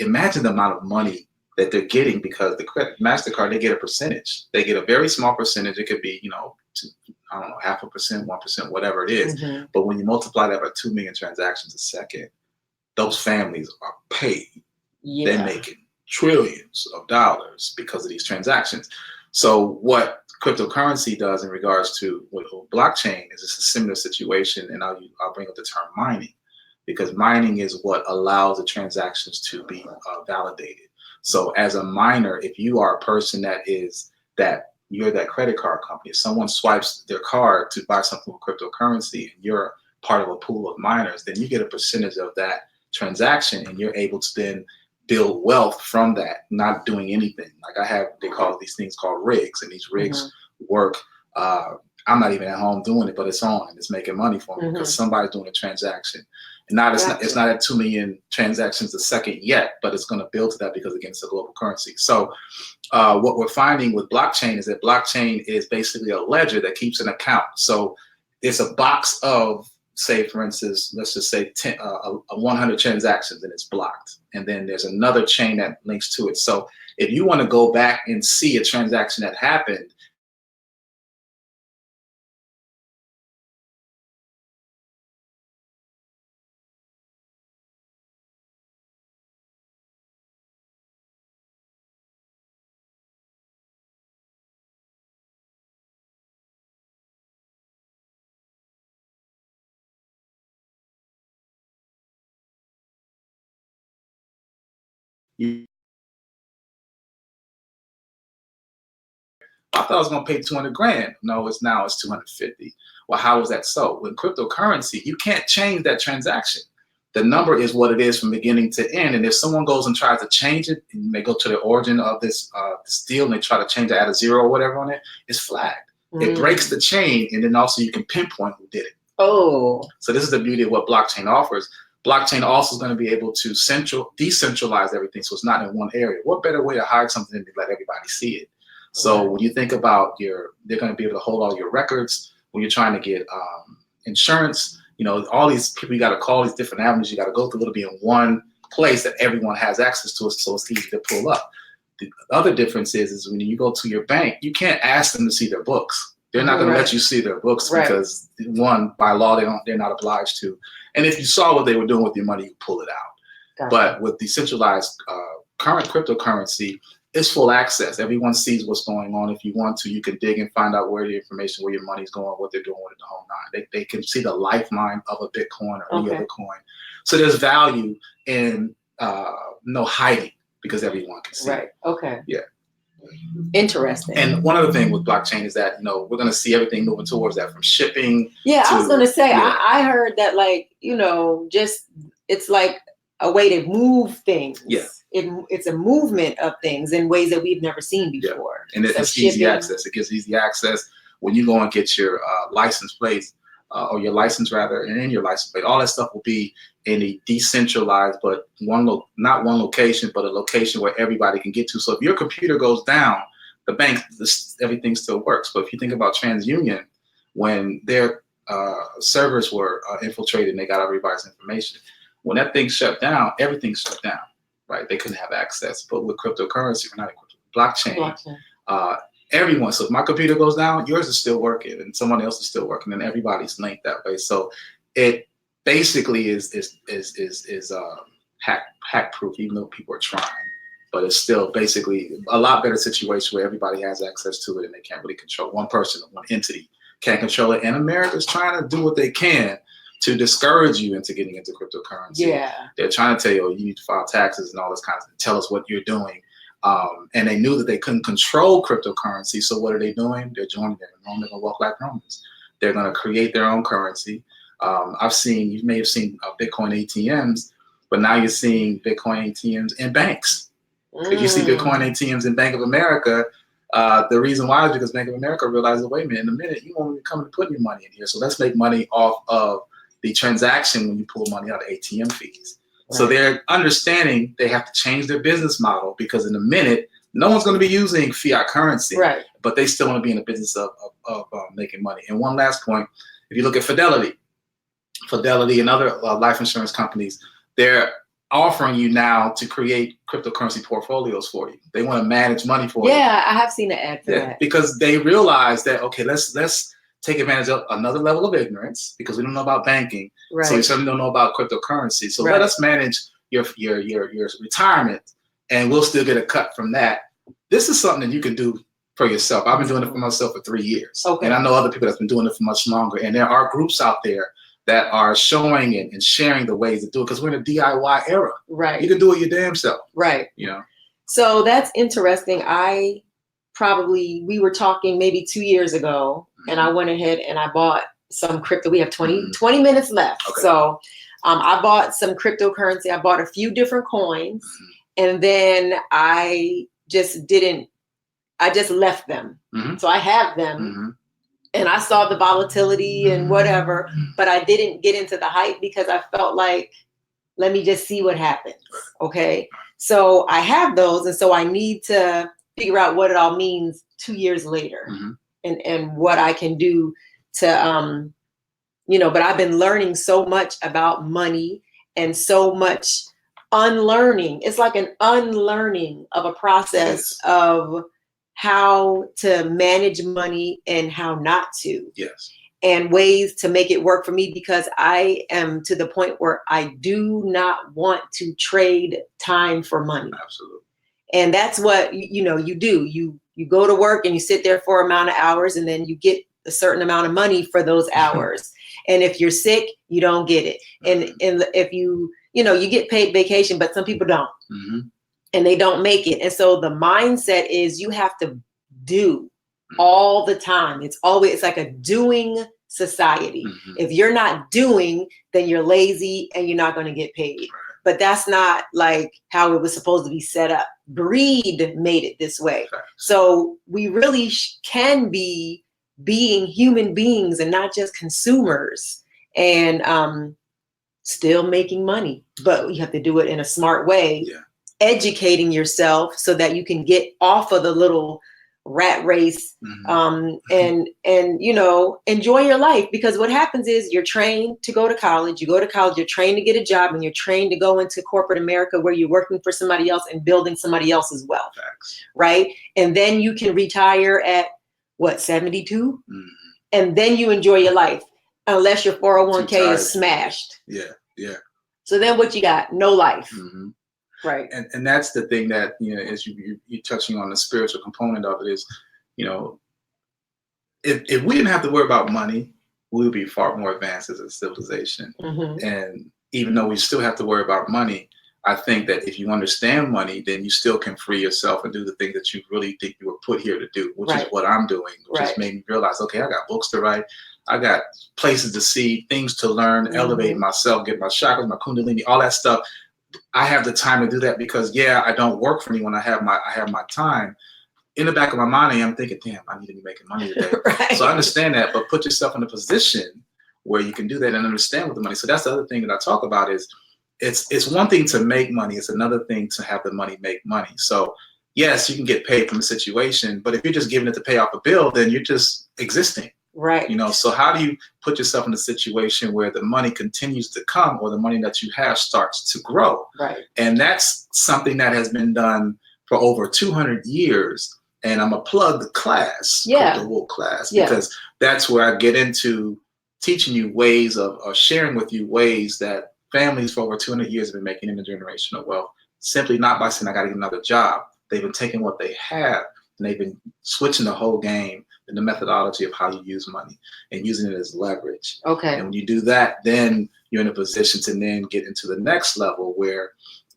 Imagine the amount of money that they're getting because the credit MasterCard, they get a percentage. They get a very small percentage. It could be, 0.5%, 1%, whatever it is. But when you multiply that by 2 million transactions a second, those families are paid. Yeah. They're making trillions of dollars because of these transactions. So what cryptocurrency does in regards to what blockchain is, it's a similar situation. And I'll bring up the term mining, because mining is what allows the transactions to be validated. So as a miner, if you are a person you're that credit card company, if someone swipes their card to buy something with cryptocurrency and you're part of a pool of miners, then you get a percentage of that transaction and you're able to then build wealth from that, not doing anything. Like they call these things called rigs, and these rigs work. I'm not even at home doing it, but it's on and it's making money for me because somebody's doing a transaction. And it's not at 2 million transactions a second yet, but it's going to build to that because, again, it's a global currency. So what we're finding with blockchain is that blockchain is basically a ledger that keeps an account. So it's a box of, say, for instance, let's just say 100 transactions and it's blocked. And then there's another chain that links to it. So if you want to go back and see a transaction that happened, I thought I was going to pay 200 grand. No, it's 250. Well, how is that so? With cryptocurrency, you can't change that transaction. The number is what it is from beginning to end. And if someone goes and tries to change it, and they go to the origin of this deal and they try to change it, add a zero or whatever on it, it's flagged. It breaks the chain, and then also you can pinpoint who did it. Oh. So this is the beauty of what blockchain offers. Blockchain also is going to be able to decentralize everything, so it's not in one area. What better way to hide something than to let everybody see it? So when you think about they're going to be able to hold all your records when you're trying to get insurance. All these people you got to call, these different avenues you got to go through. It'll be in one place that everyone has access to, so it's easy to pull up. The other difference is when you go to your bank, you can't ask them to see their books. They're not going to let you see their books because, one, by law, they're not obliged to. And if you saw what they were doing with your money, you pull it out. Gotcha. But with decentralized current cryptocurrency, it's full access. Everyone sees what's going on. If you want to, you can dig and find out where your money's going, what they're doing with it, the whole nine. They can see the lifeline of a Bitcoin or any other coin. So there's value in no hiding because everyone can see. Right. Okay. Yeah. Interesting. And one other thing with blockchain is that we're going to see everything moving towards that, from shipping. Yeah, I was going to say, I heard that just it's like a way to move things. Yeah. It's a movement of things in ways that we've never seen before. Yeah. And it's easy access. It gives easy access when you go and get your license plates or your license rather, and then your license plate. All that stuff will be in a decentralized, but not one location, but a location where everybody can get to. So if your computer goes down, the bank, everything still works. But if you think about TransUnion, when their servers were infiltrated and they got everybody's information, when that thing shut down, everything shut down. Right, they couldn't have access. But with cryptocurrency, or not blockchain, everyone. So if my computer goes down, yours is still working, and someone else is still working, and everybody's linked that way. So it basically is hack proof, even though people are trying. But it's still basically a lot better situation where everybody has access to it, and they can't really control one person or one entity can't control it. And America's trying to do what they can to discourage you into getting into cryptocurrency. Yeah. They're trying to tell you, you need to file taxes and all this kind of stuff. Tell us what you're doing. And they knew that they couldn't control cryptocurrency. So what are they doing? They're joining them. They're going to walk like Romans. They're going to create their own currency. You may have seen Bitcoin ATMs, but now you're seeing Bitcoin ATMs in banks. If you see Bitcoin ATMs in Bank of America, the reason why is because Bank of America realized, wait a minute, in a minute, you won't be coming to put your money in here. So let's make money off of the transaction when you pull money out of ATM fees. Right. So they're understanding they have to change their business model, because in a minute, no one's going to be using fiat currency, right, but they still want to be in the business of making money. And one last point, if you look at Fidelity and other life insurance companies, they're offering you now to create cryptocurrency portfolios for you. They want to manage money for you. Yeah, I have seen an ad for that. Because they realize that, okay, let's take advantage of another level of ignorance, because we don't know about banking. Right. So we certainly don't know about cryptocurrency. So let us manage your retirement, and we'll still get a cut from that. This is something that you can do for yourself. I've been doing it for myself for 3 years. Okay. And I know other people that's been doing it for much longer. And there are groups out there that are showing and sharing the ways to do it, because we're in a DIY era. Right. You can do it your damn self. Right. You know. So that's interesting. We were talking maybe 2 years ago, and I went ahead and I bought some crypto. We have 20 minutes left. Okay. So I bought some cryptocurrency. I bought a few different coins, and then I just left them. So I have them. And I saw the volatility and whatever, but I didn't get into the hype, because I felt like, let me just see what happens. Okay. So I have those. And so I need to figure out what it all means 2 years later, and what I can do to, but I've been learning so much about money, and so much unlearning. It's like an unlearning of a process of how to manage money and how not to. Yes. And ways to make it work for me, because I am to the point where I do not want to trade time for money. Absolutely. And that's what, you do. You go to work and you sit there for amount of hours, and then you get a certain amount of money for those hours. And if you're sick, you don't get it. And if you get paid vacation, but some people don't. And they don't make it. And so the mindset is you have to do all the time. It's like a doing society. If you're not doing, then you're lazy and you're not going to get paid. But that's not like how it was supposed to be set up. Greed made it this way. So we really can be being human beings and not just consumers, and still making money. But you have to do it in a smart way. Yeah. Educating yourself so that you can get off of the little rat race, and enjoy your life. Because what happens is you're trained to go to college, you're trained to get a job, and you're trained to go into corporate America, where you're working for somebody else and building somebody else's wealth. Facts. Right? And then you can retire at 72? And then you enjoy your life, unless your 401k is smashed. Yeah. So then what you got? No life. Right. And that's the thing that, as you're touching on the spiritual component of it is, if we didn't have to worry about money, we would be far more advanced as a civilization. And even though we still have to worry about money, I think that if you understand money, then you still can free yourself and do the thing that you really think you were put here to do, which is what I'm doing, which just made me realize, okay, I got books to write. I got places to see, things to learn, elevate myself, get my chakras, my kundalini, all that stuff. I have the time to do that because, I don't work for anyone. I have my time. In the back of my mind, I'm thinking, damn, I need to be making money today. So I understand that, but put yourself in a position where you can do that and understand with the money. So that's the other thing that I talk about is it's one thing to make money. It's another thing to have the money make money. So yes, you can get paid from a situation, but if you're just giving it to pay off a bill, then you're just existing. Right. So how do you put yourself in a situation where the money continues to come, or the money that you have starts to grow? Right. And that's something that has been done for over 200 years. And I'm going to plug the class, Cryptowoke class, because that's where I get into teaching you ways of sharing with you ways that families for over 200 years have been making intergenerational wealth, simply not by saying, I got to get another job. They've been taking what they have and they've been switching the whole game and the methodology of how you use money and using it as leverage. Okay. And when you do that, then you're in a position to then get into the next level where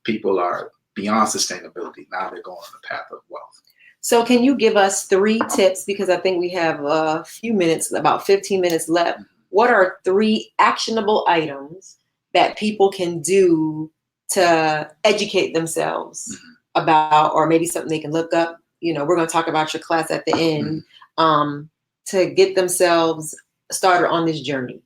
people are beyond sustainability. Now they're going on the path of wealth. So can you give us 3 tips, because I think we have a few minutes, about 15 minutes left. What are 3 actionable items that people can do to educate themselves about, or maybe something they can look up. You know, we're going to talk about your class at the end, to get themselves started on this journey.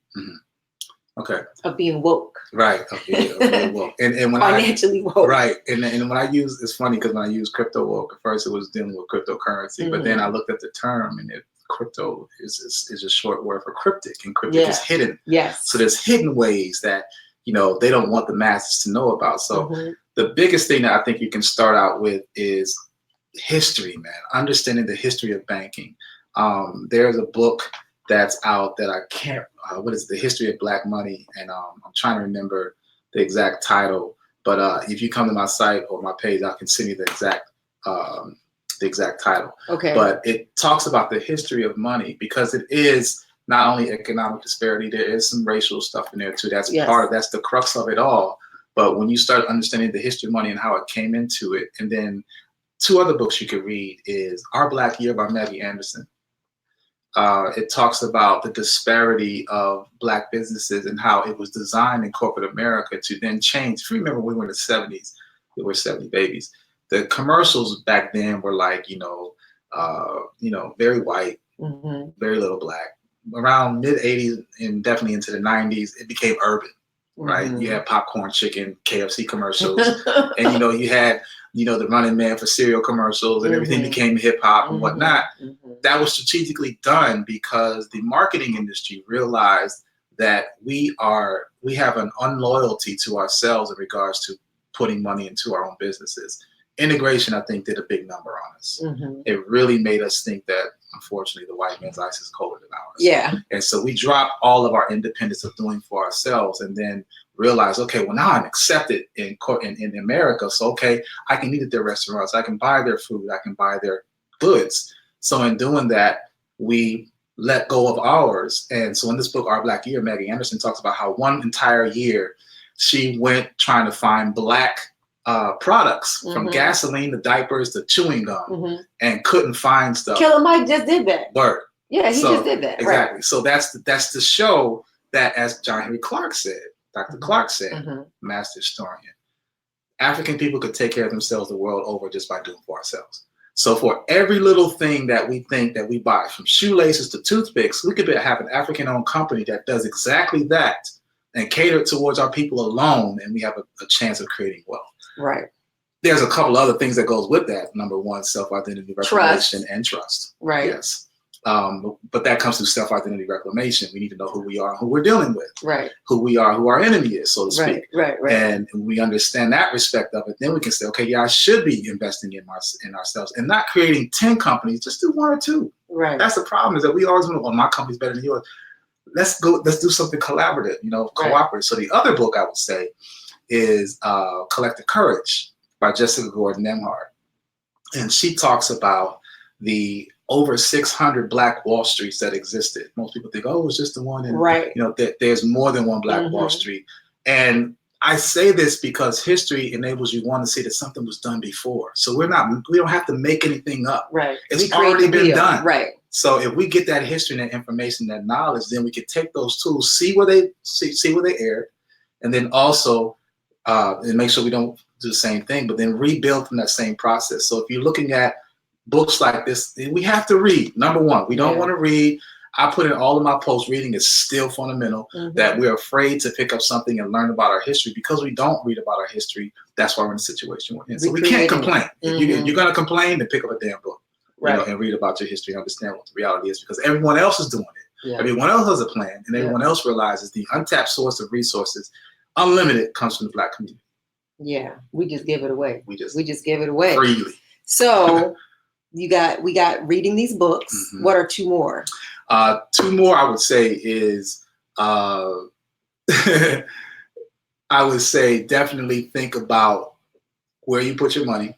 Okay. Of being woke. Right. Of being woke. And when financially woke. Right. And when I use, it's funny because when I use Cryptowoke, at first it was dealing with cryptocurrency, but then I looked at the term, and crypto is a short word for cryptic, and cryptic is hidden. Yes. So there's hidden ways that, you know, they don't want the masses to know about. So the biggest thing that I think you can start out with is history, man. Understanding the history of banking. There's a book that's out that I can't, what is it? The History of Black Money? And I'm trying to remember the exact title, but if you come to my site or my page, I can send you the exact title. Okay. But it talks about the history of money, because it is not only economic disparity, there is some racial stuff in there too. That's that's the crux of it all. But when you start understanding the history of money and how it came into it, and then 2 other books you could read is Our Black Year by Maggie Anderson. It talks about the disparity of Black businesses and how it was designed in corporate America to then change. If you remember, we were in the 70s, we were 70 babies. The commercials back then were like, very white, very little Black. Around mid 80s and definitely into the 90s, it became urban, right? You had popcorn chicken, KFC commercials, and you had the Running Man for cereal commercials, and everything became hip hop and whatnot. That was strategically done because the marketing industry realized that we have an unloyalty to ourselves in regards to putting money into our own businesses. Integration, I think, did a big number on us. It really made us think that, unfortunately, the white man's ice is colder than ours. Yeah. And so we dropped all of our independence of doing for ourselves, and then realized, okay, well, now I'm accepted in America. So, okay, I can eat at their restaurants. I can buy their food. I can buy their goods. So in doing that, we let go of ours. And so in this book, Our Black Year, Maggie Anderson talks about how one entire year she went trying to find Black products, from gasoline to diapers to chewing gum, and couldn't find stuff. Killer Mike just did that. Word. Yeah, he just did that. Exactly. Right. So that's to show that, as John Henry Clark said, Dr. Clark said, master historian, African people could take care of themselves the world over just by doing for ourselves. So for every little thing that we think that we buy, from shoelaces to toothpicks, we could have an African-owned company that does exactly that and cater towards our people alone, and we have a chance of creating wealth. Right. There's a couple other things that goes with that. Number one, self-identity reclamation and trust. Right. Yes. But that comes through self-identity reclamation. We need to know who we are and who we're dealing with. Right. Who we are, who our enemy is, so to speak. Right. And we understand that respect of it. Then we can say, okay, yeah, I should be investing in ourselves and not creating 10 companies. Just do 1 or 2. Right. That's the problem, is that we always want, well, my company's better than yours. Let's do something collaborative, cooperative. Right. So the other book I would say is Collective Courage by Jessica Gordon Nemhard. And she talks about the over 600 Black Wall Streets that existed. Most people think, oh, it's just the one. And, right. There's more than one Black Wall Street. And I say this because history enables you, to see that something was done before. So we don't have to make anything up. Right. It's already been done. Right. So if we get that history and that information, that knowledge, then we can take those tools, see where they aired, and then also and make sure we don't do the same thing, but then rebuild from that same process. So if you're looking at books like this, we have to read. Number one, we don't want to read. I put in all of my posts, reading is still fundamental, that we're afraid to pick up something and learn about our history because we don't read about our history. That's why we're in the situation we're in. So we can't complain. If you're going to complain, then pick up a damn book, and read about your history and understand what the reality is, because everyone else is doing it. Yeah. Everyone else has a plan, and everyone else realizes the untapped source of resources, unlimited, comes from the Black community. Yeah, we just give it away. We just give it away freely. So we got reading these books. What are 2 more? 2 more I would say is I would say definitely think about where you put your money.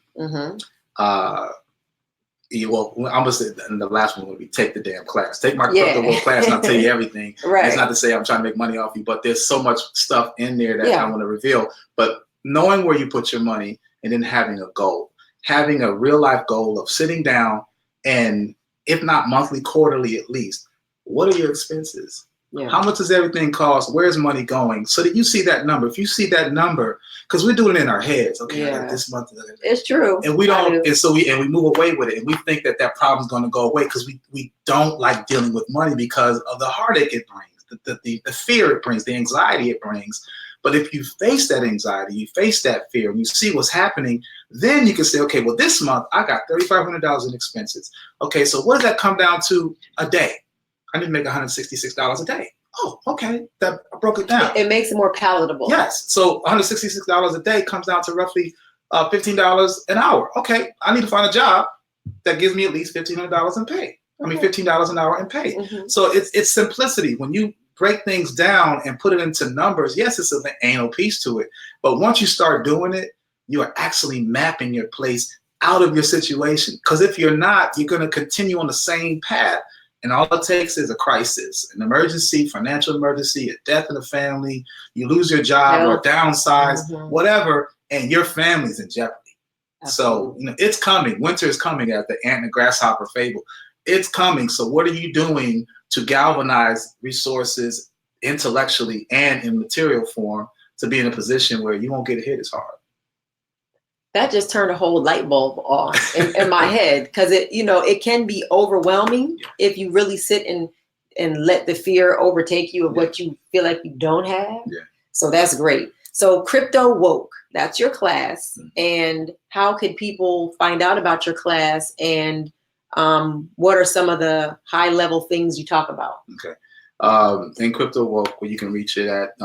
Well, I'm gonna say, and the last one would be take the damn class. Take my Cryptowoke class, and I'll tell you everything. Right. It's not to say I'm trying to make money off you, but there's so much stuff in there that I want to reveal. But knowing where you put your money, and then having a goal, having a real life goal of sitting down, and if not monthly, quarterly at least, what are your expenses? Yeah. How much does everything cost? Where's money going? So that you see that number. If you see that number, because we're doing it in our heads. Okay, I got this month. It's true. And we don't, and so we move away with it, and we think that problem's going to go away because we don't like dealing with money because of the heartache it brings, the fear it brings, the anxiety it brings. But if you face that anxiety, you face that fear, and you see what's happening, then you can say, okay, well, this month I got $3,500 in expenses. Okay, so what does that come down to a day? I need to make $166 a day. Oh, okay, I broke it down. It makes it more palatable. Yes, so $166 a day comes down to roughly $15 an hour. Okay, I need to find a job that gives me at least $1,500 in pay. I mean, $15 an hour in pay. Mm-hmm. So it's simplicity. When you break things down and put it into numbers, yes, it's an anal piece to it. But once you start doing it, you are actually mapping your place out of your situation. Because if you're not, you're going to continue on the same path. And all it takes is a crisis, an emergency, financial emergency, a death in the family, you lose your job or downsize, whatever, and your family's in jeopardy. Absolutely. So, it's coming. Winter is coming, as the ant and the grasshopper fable. It's coming. So what are you doing to galvanize resources intellectually and in material form to be in a position where you won't get hit as hard? That just turned a whole light bulb on in my head, because it can be overwhelming if you really sit and let the fear overtake you of what you feel like you don't have. Yeah. So that's great. So Cryptowoke, that's your class. Mm-hmm. And how could people find out about your class, and what are some of the high level things you talk about? Okay. In Cryptowoke, well, you can reach it at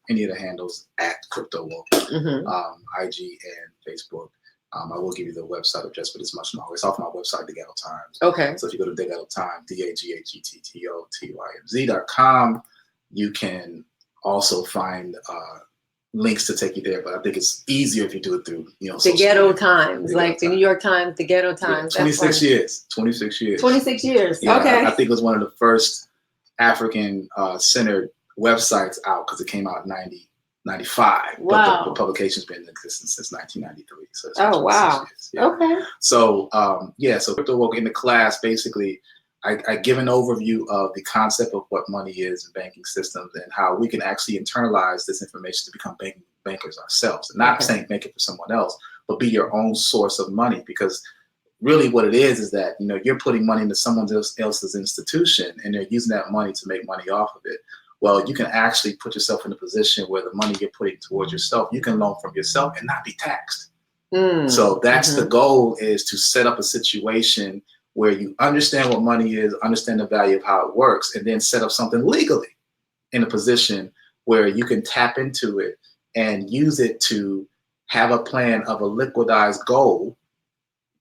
any of the handles at Cryptowoke, IG and Facebook. I will give you the website address, but it's much longer. It's off my website, The Ghetto Times. Okay. So if you go to The Ghetto Times, DAGHETTOTYMZ.com, you can also find links to take you there. But I think it's easier if you do it through, The Ghetto Times, like the New York Times, The Ghetto Times. Yeah, 26 years. 26 years. 26 years. Yeah, okay. I think it was one of the first African centered websites out, because it came out in 95. Wow. But the publication's been in existence since 1993. So it's wow. Years. Yeah. Okay. So so Cryptowoke, in the class, basically I give an overview of the concept of what money is in banking systems and how we can actually internalize this information to become bankers ourselves. And not saying make it for someone else, but be your own source of money, because really what it is that, you're putting money into someone else's institution and they're using that money to make money off of it. Well, you can actually put yourself in a position where the money you're putting towards yourself, you can loan from yourself and not be taxed. So that's the goal, is to set up a situation where you understand what money is, understand the value of how it works, and then set up something legally in a position where you can tap into it and use it to have a plan of a liquidized goal.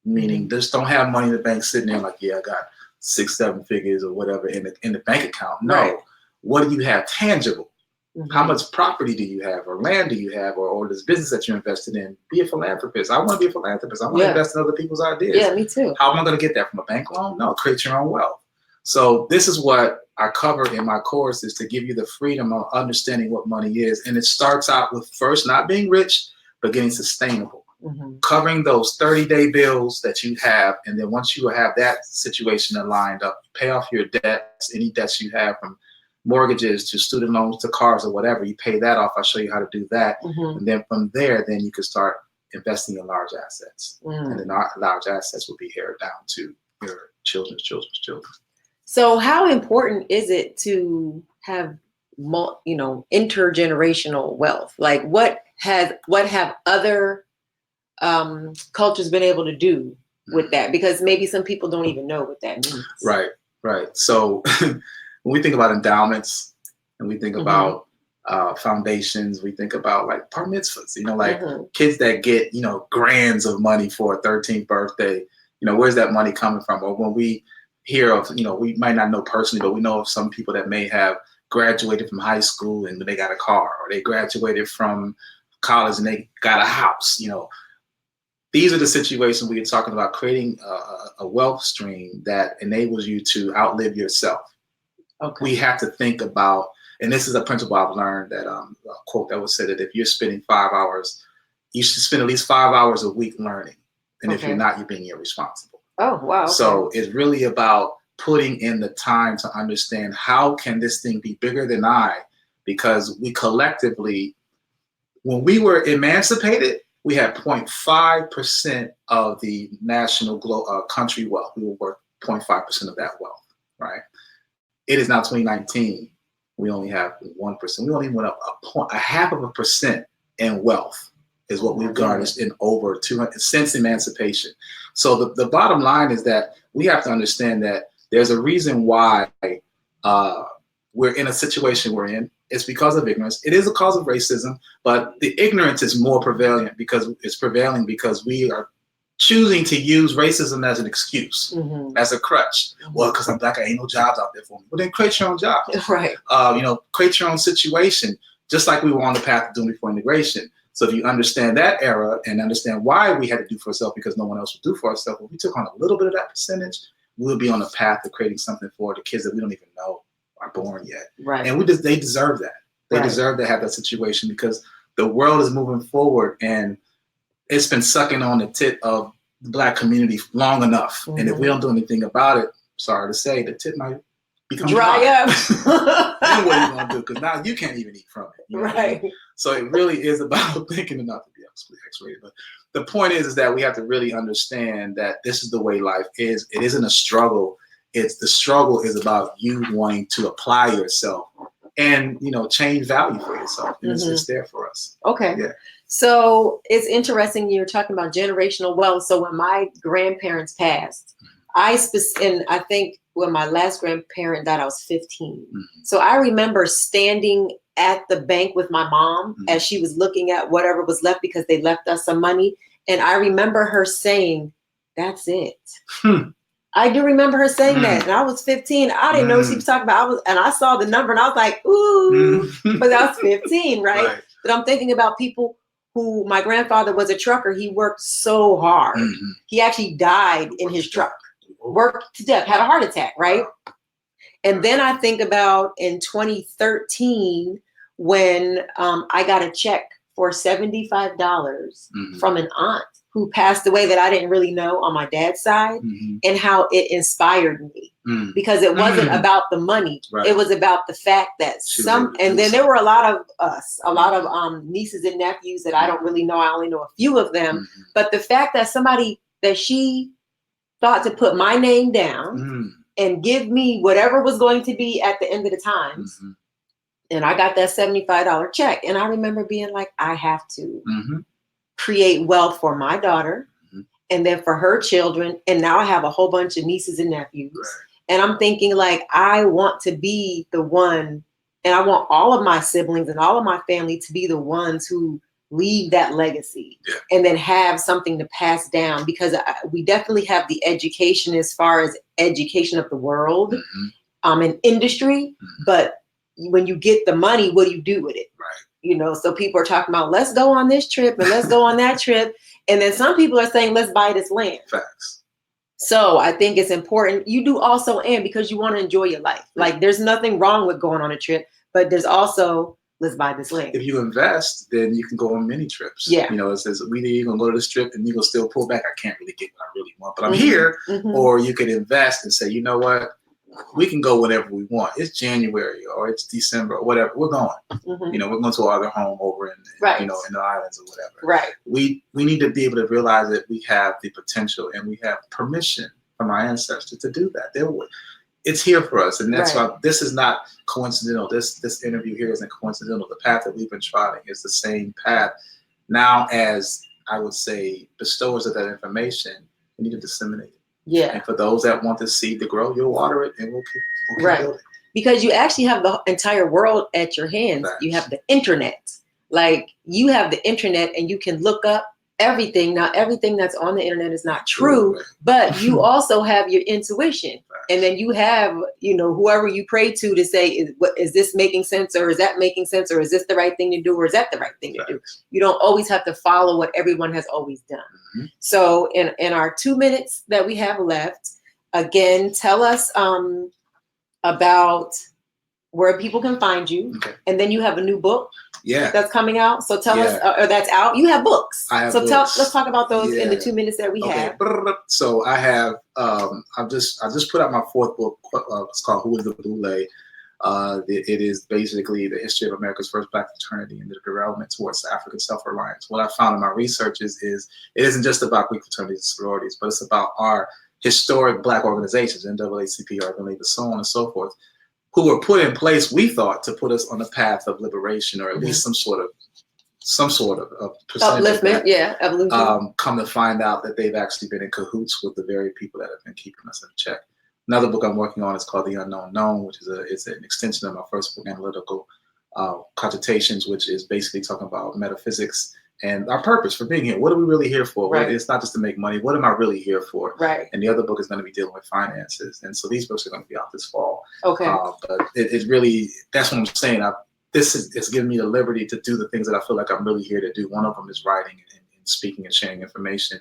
Meaning, just don't have money in the bank sitting there like, I got 6-7 figures or whatever in the bank account. No, right. What do you have tangible? How much property do you have, or land do you have, or this business that you're invested in? Be a philanthropist. I want to be a philanthropist. I want to invest in other people's ideas. Yeah, me too. How am I going to get that? From a bank loan? No, create your own wealth. So this is what I cover in my course, is to give you the freedom of understanding what money is. And it starts out with first not being rich, but getting sustainable. Covering those 30-day bills that you have, and then once you have that situation lined up, you pay off your debts, any debts you have, from mortgages to student loans to cars or whatever, you pay that off. I'll show you how to do that. And then from there, then you can start investing in large assets. And then large assets will be inherited down to your children's children's children. So how important is it to have intergenerational wealth? Like what have other cultures been able to do with that? Because maybe some people don't even know what that means. Right. So when we think about endowments and we think about foundations, we think about like bar mitzvahs, kids that get, grands of money for a 13th birthday, where's that money coming from? Or when we hear of, we might not know personally, but we know of some people that may have graduated from high school and they got a car, or they graduated from college and they got a house, These are the situations we are talking about, creating a wealth stream that enables you to outlive yourself. Okay. We have to think about, and this is a principle I've learned, that a quote that was said, that if you're spending 5 hours, you should spend at least 5 hours a week learning. And if you're not, you're being irresponsible. Oh, wow. Okay. So it's really about putting in the time to understand how can this thing be bigger than I, because we collectively, when we were emancipated, we had 0.5% of the national country wealth. We were worth 0.5% of that wealth, right? It is now 2019. We only have 1%. We only went up a half of a percent in wealth is what we've garnished in over 200 since emancipation. So the bottom line is that we have to understand that there's a reason why we're in a situation we're in. It's because of ignorance. It is a cause of racism, but the ignorance is more prevalent because we are choosing to use racism as an excuse, as a crutch. Well, because I'm black, I ain't no jobs out there for me. Well, then create your own job. Right. Create your own situation, just like we were on the path of doing before integration. So if you understand that era and understand why we had to do for ourselves because no one else would do for ourselves, when we took on a little bit of that percentage, we'll be on the path of creating something for the kids that we don't even know are born yet. Right. And they deserve that. They deserve to have that situation because the world is moving forward and it's been sucking on the tit of the Black community long enough. And if we don't do anything about it, sorry to say, the tit might become dry up. Then what are you going to do? Because now you can't even eat from it. You know what I mean? So it really is about thinking, not to be X-rated, but the point is that we have to really understand that this is the way life is. It isn't a struggle. The struggle is about you wanting to apply yourself and, change value for yourself. And it's there for us. Okay. Yeah. So it's interesting you're talking about generational wealth. So when my grandparents passed, I think when my last grandparent died, I was 15. So I remember standing at the bank with my mom as she was looking at whatever was left because they left us some money. And I remember her saying, "That's it." I do remember her saying that. And I was 15. I didn't know what she was talking about. And I saw the number and I was like, ooh, but I was 15, right? But I'm thinking about people who, my grandfather was a trucker. He worked so hard. He actually died in his truck, worked to death, had a heart attack, right? And then I think about in 2013, when I got a check for $75 from an aunt who passed away that I didn't really know on my dad's side, and how it inspired me because it wasn't about the money. It was about the fact that and then there were a lot of nieces and nephews that I don't really know. I only know a few of them, but the fact that somebody that she thought to put my name down and give me whatever was going to be at the end of the times. And I got that $75 check. And I remember being like, I have to create wealth for my daughter and then for her children. And now I have a whole bunch of nieces and nephews. And I'm thinking like, I want to be the one, and I want all of my siblings and all of my family to be the ones who leave that legacy and then have something to pass down, because we definitely have the education as far as education of the world in industry. But when you get the money, what do you do with it? So people are talking about, let's go on this trip and let's go on that trip. And then some people are saying, let's buy this land. Facts. So I think it's important. You do also, and because you want to enjoy your life. Like there's nothing wrong with going on a trip, but there's also, let's buy this land. If you invest, then you can go on many trips. It says, you're going to go to this trip and you're going to still pull back. I can't really get what I really want, but I'm here. Or you could invest and say, you know what? We can go whenever we want. It's January or it's December or whatever. We're going. We're going to our other home over in in the islands or whatever. We need to be able to realize that we have the potential and we have permission from our ancestors to do that. It's here for us, and that's why this is not coincidental. This interview here isn't coincidental. The path that we've been trotting is the same path. Now, as I would say, bestowers of that information, we need to disseminate it. And for those that want the seed to grow, you'll water it and we'll keep building. Because you actually have the entire world at your hands. You have the internet. Like you have the internet and you can look up everything. Now, everything that's on the internet is not true, but you also have your intuition. And then you have, whoever you pray to say, is this making sense, or is that making sense, or is this the right thing to do, or is that the right thing to do? You don't always have to follow what everyone has always done. So in our 2 minutes that we have left, again, tell us about where people can find you. And then you have a new book. that's coming out. So tell us, or that's out. You have books. I have books. Let's talk about those in the Yeah. 2 minutes that we have. So I have, I just put out my 4th book. It's called Who is the Boule? It is basically the history of America's first Black fraternity and the development towards African self-reliance. What I found in my research is it isn't just about Greek fraternities and sororities, but it's about our historic Black organizations, NAACP, RBLA, so on and so forth, who were put in place, we thought, to put us on the path of liberation, or at least some sort of upliftment, evolution. Come to find out that they've actually been in cahoots with the very people that have been keeping us in check. Another book I'm working on is called The Unknown Known, which is an extension of my first book, Analytical Cogitations, which is basically talking about metaphysics and our purpose for being here. What are we really here for? Right. It's not just to make money. What am I really here for? Right. And the other book is going to be dealing with finances. And so these books are going to be out this fall. Okay. But it really, that's what I'm saying. It's given me the liberty to do the things that I feel like I'm really here to do. One of them is writing and speaking and sharing information.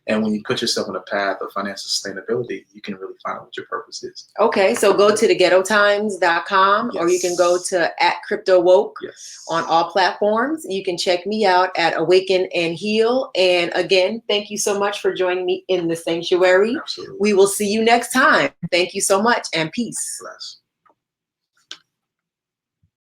And when you put yourself on a path of financial sustainability, you can really find out what your purpose is. Okay, so go to theghettotimes.com, or you can go to @Cryptowoke on all platforms. You can check me out at Awaken and Heal. And again, thank you so much for joining me in the sanctuary. Absolutely. We will see you next time. Thank you so much, and peace. Bless.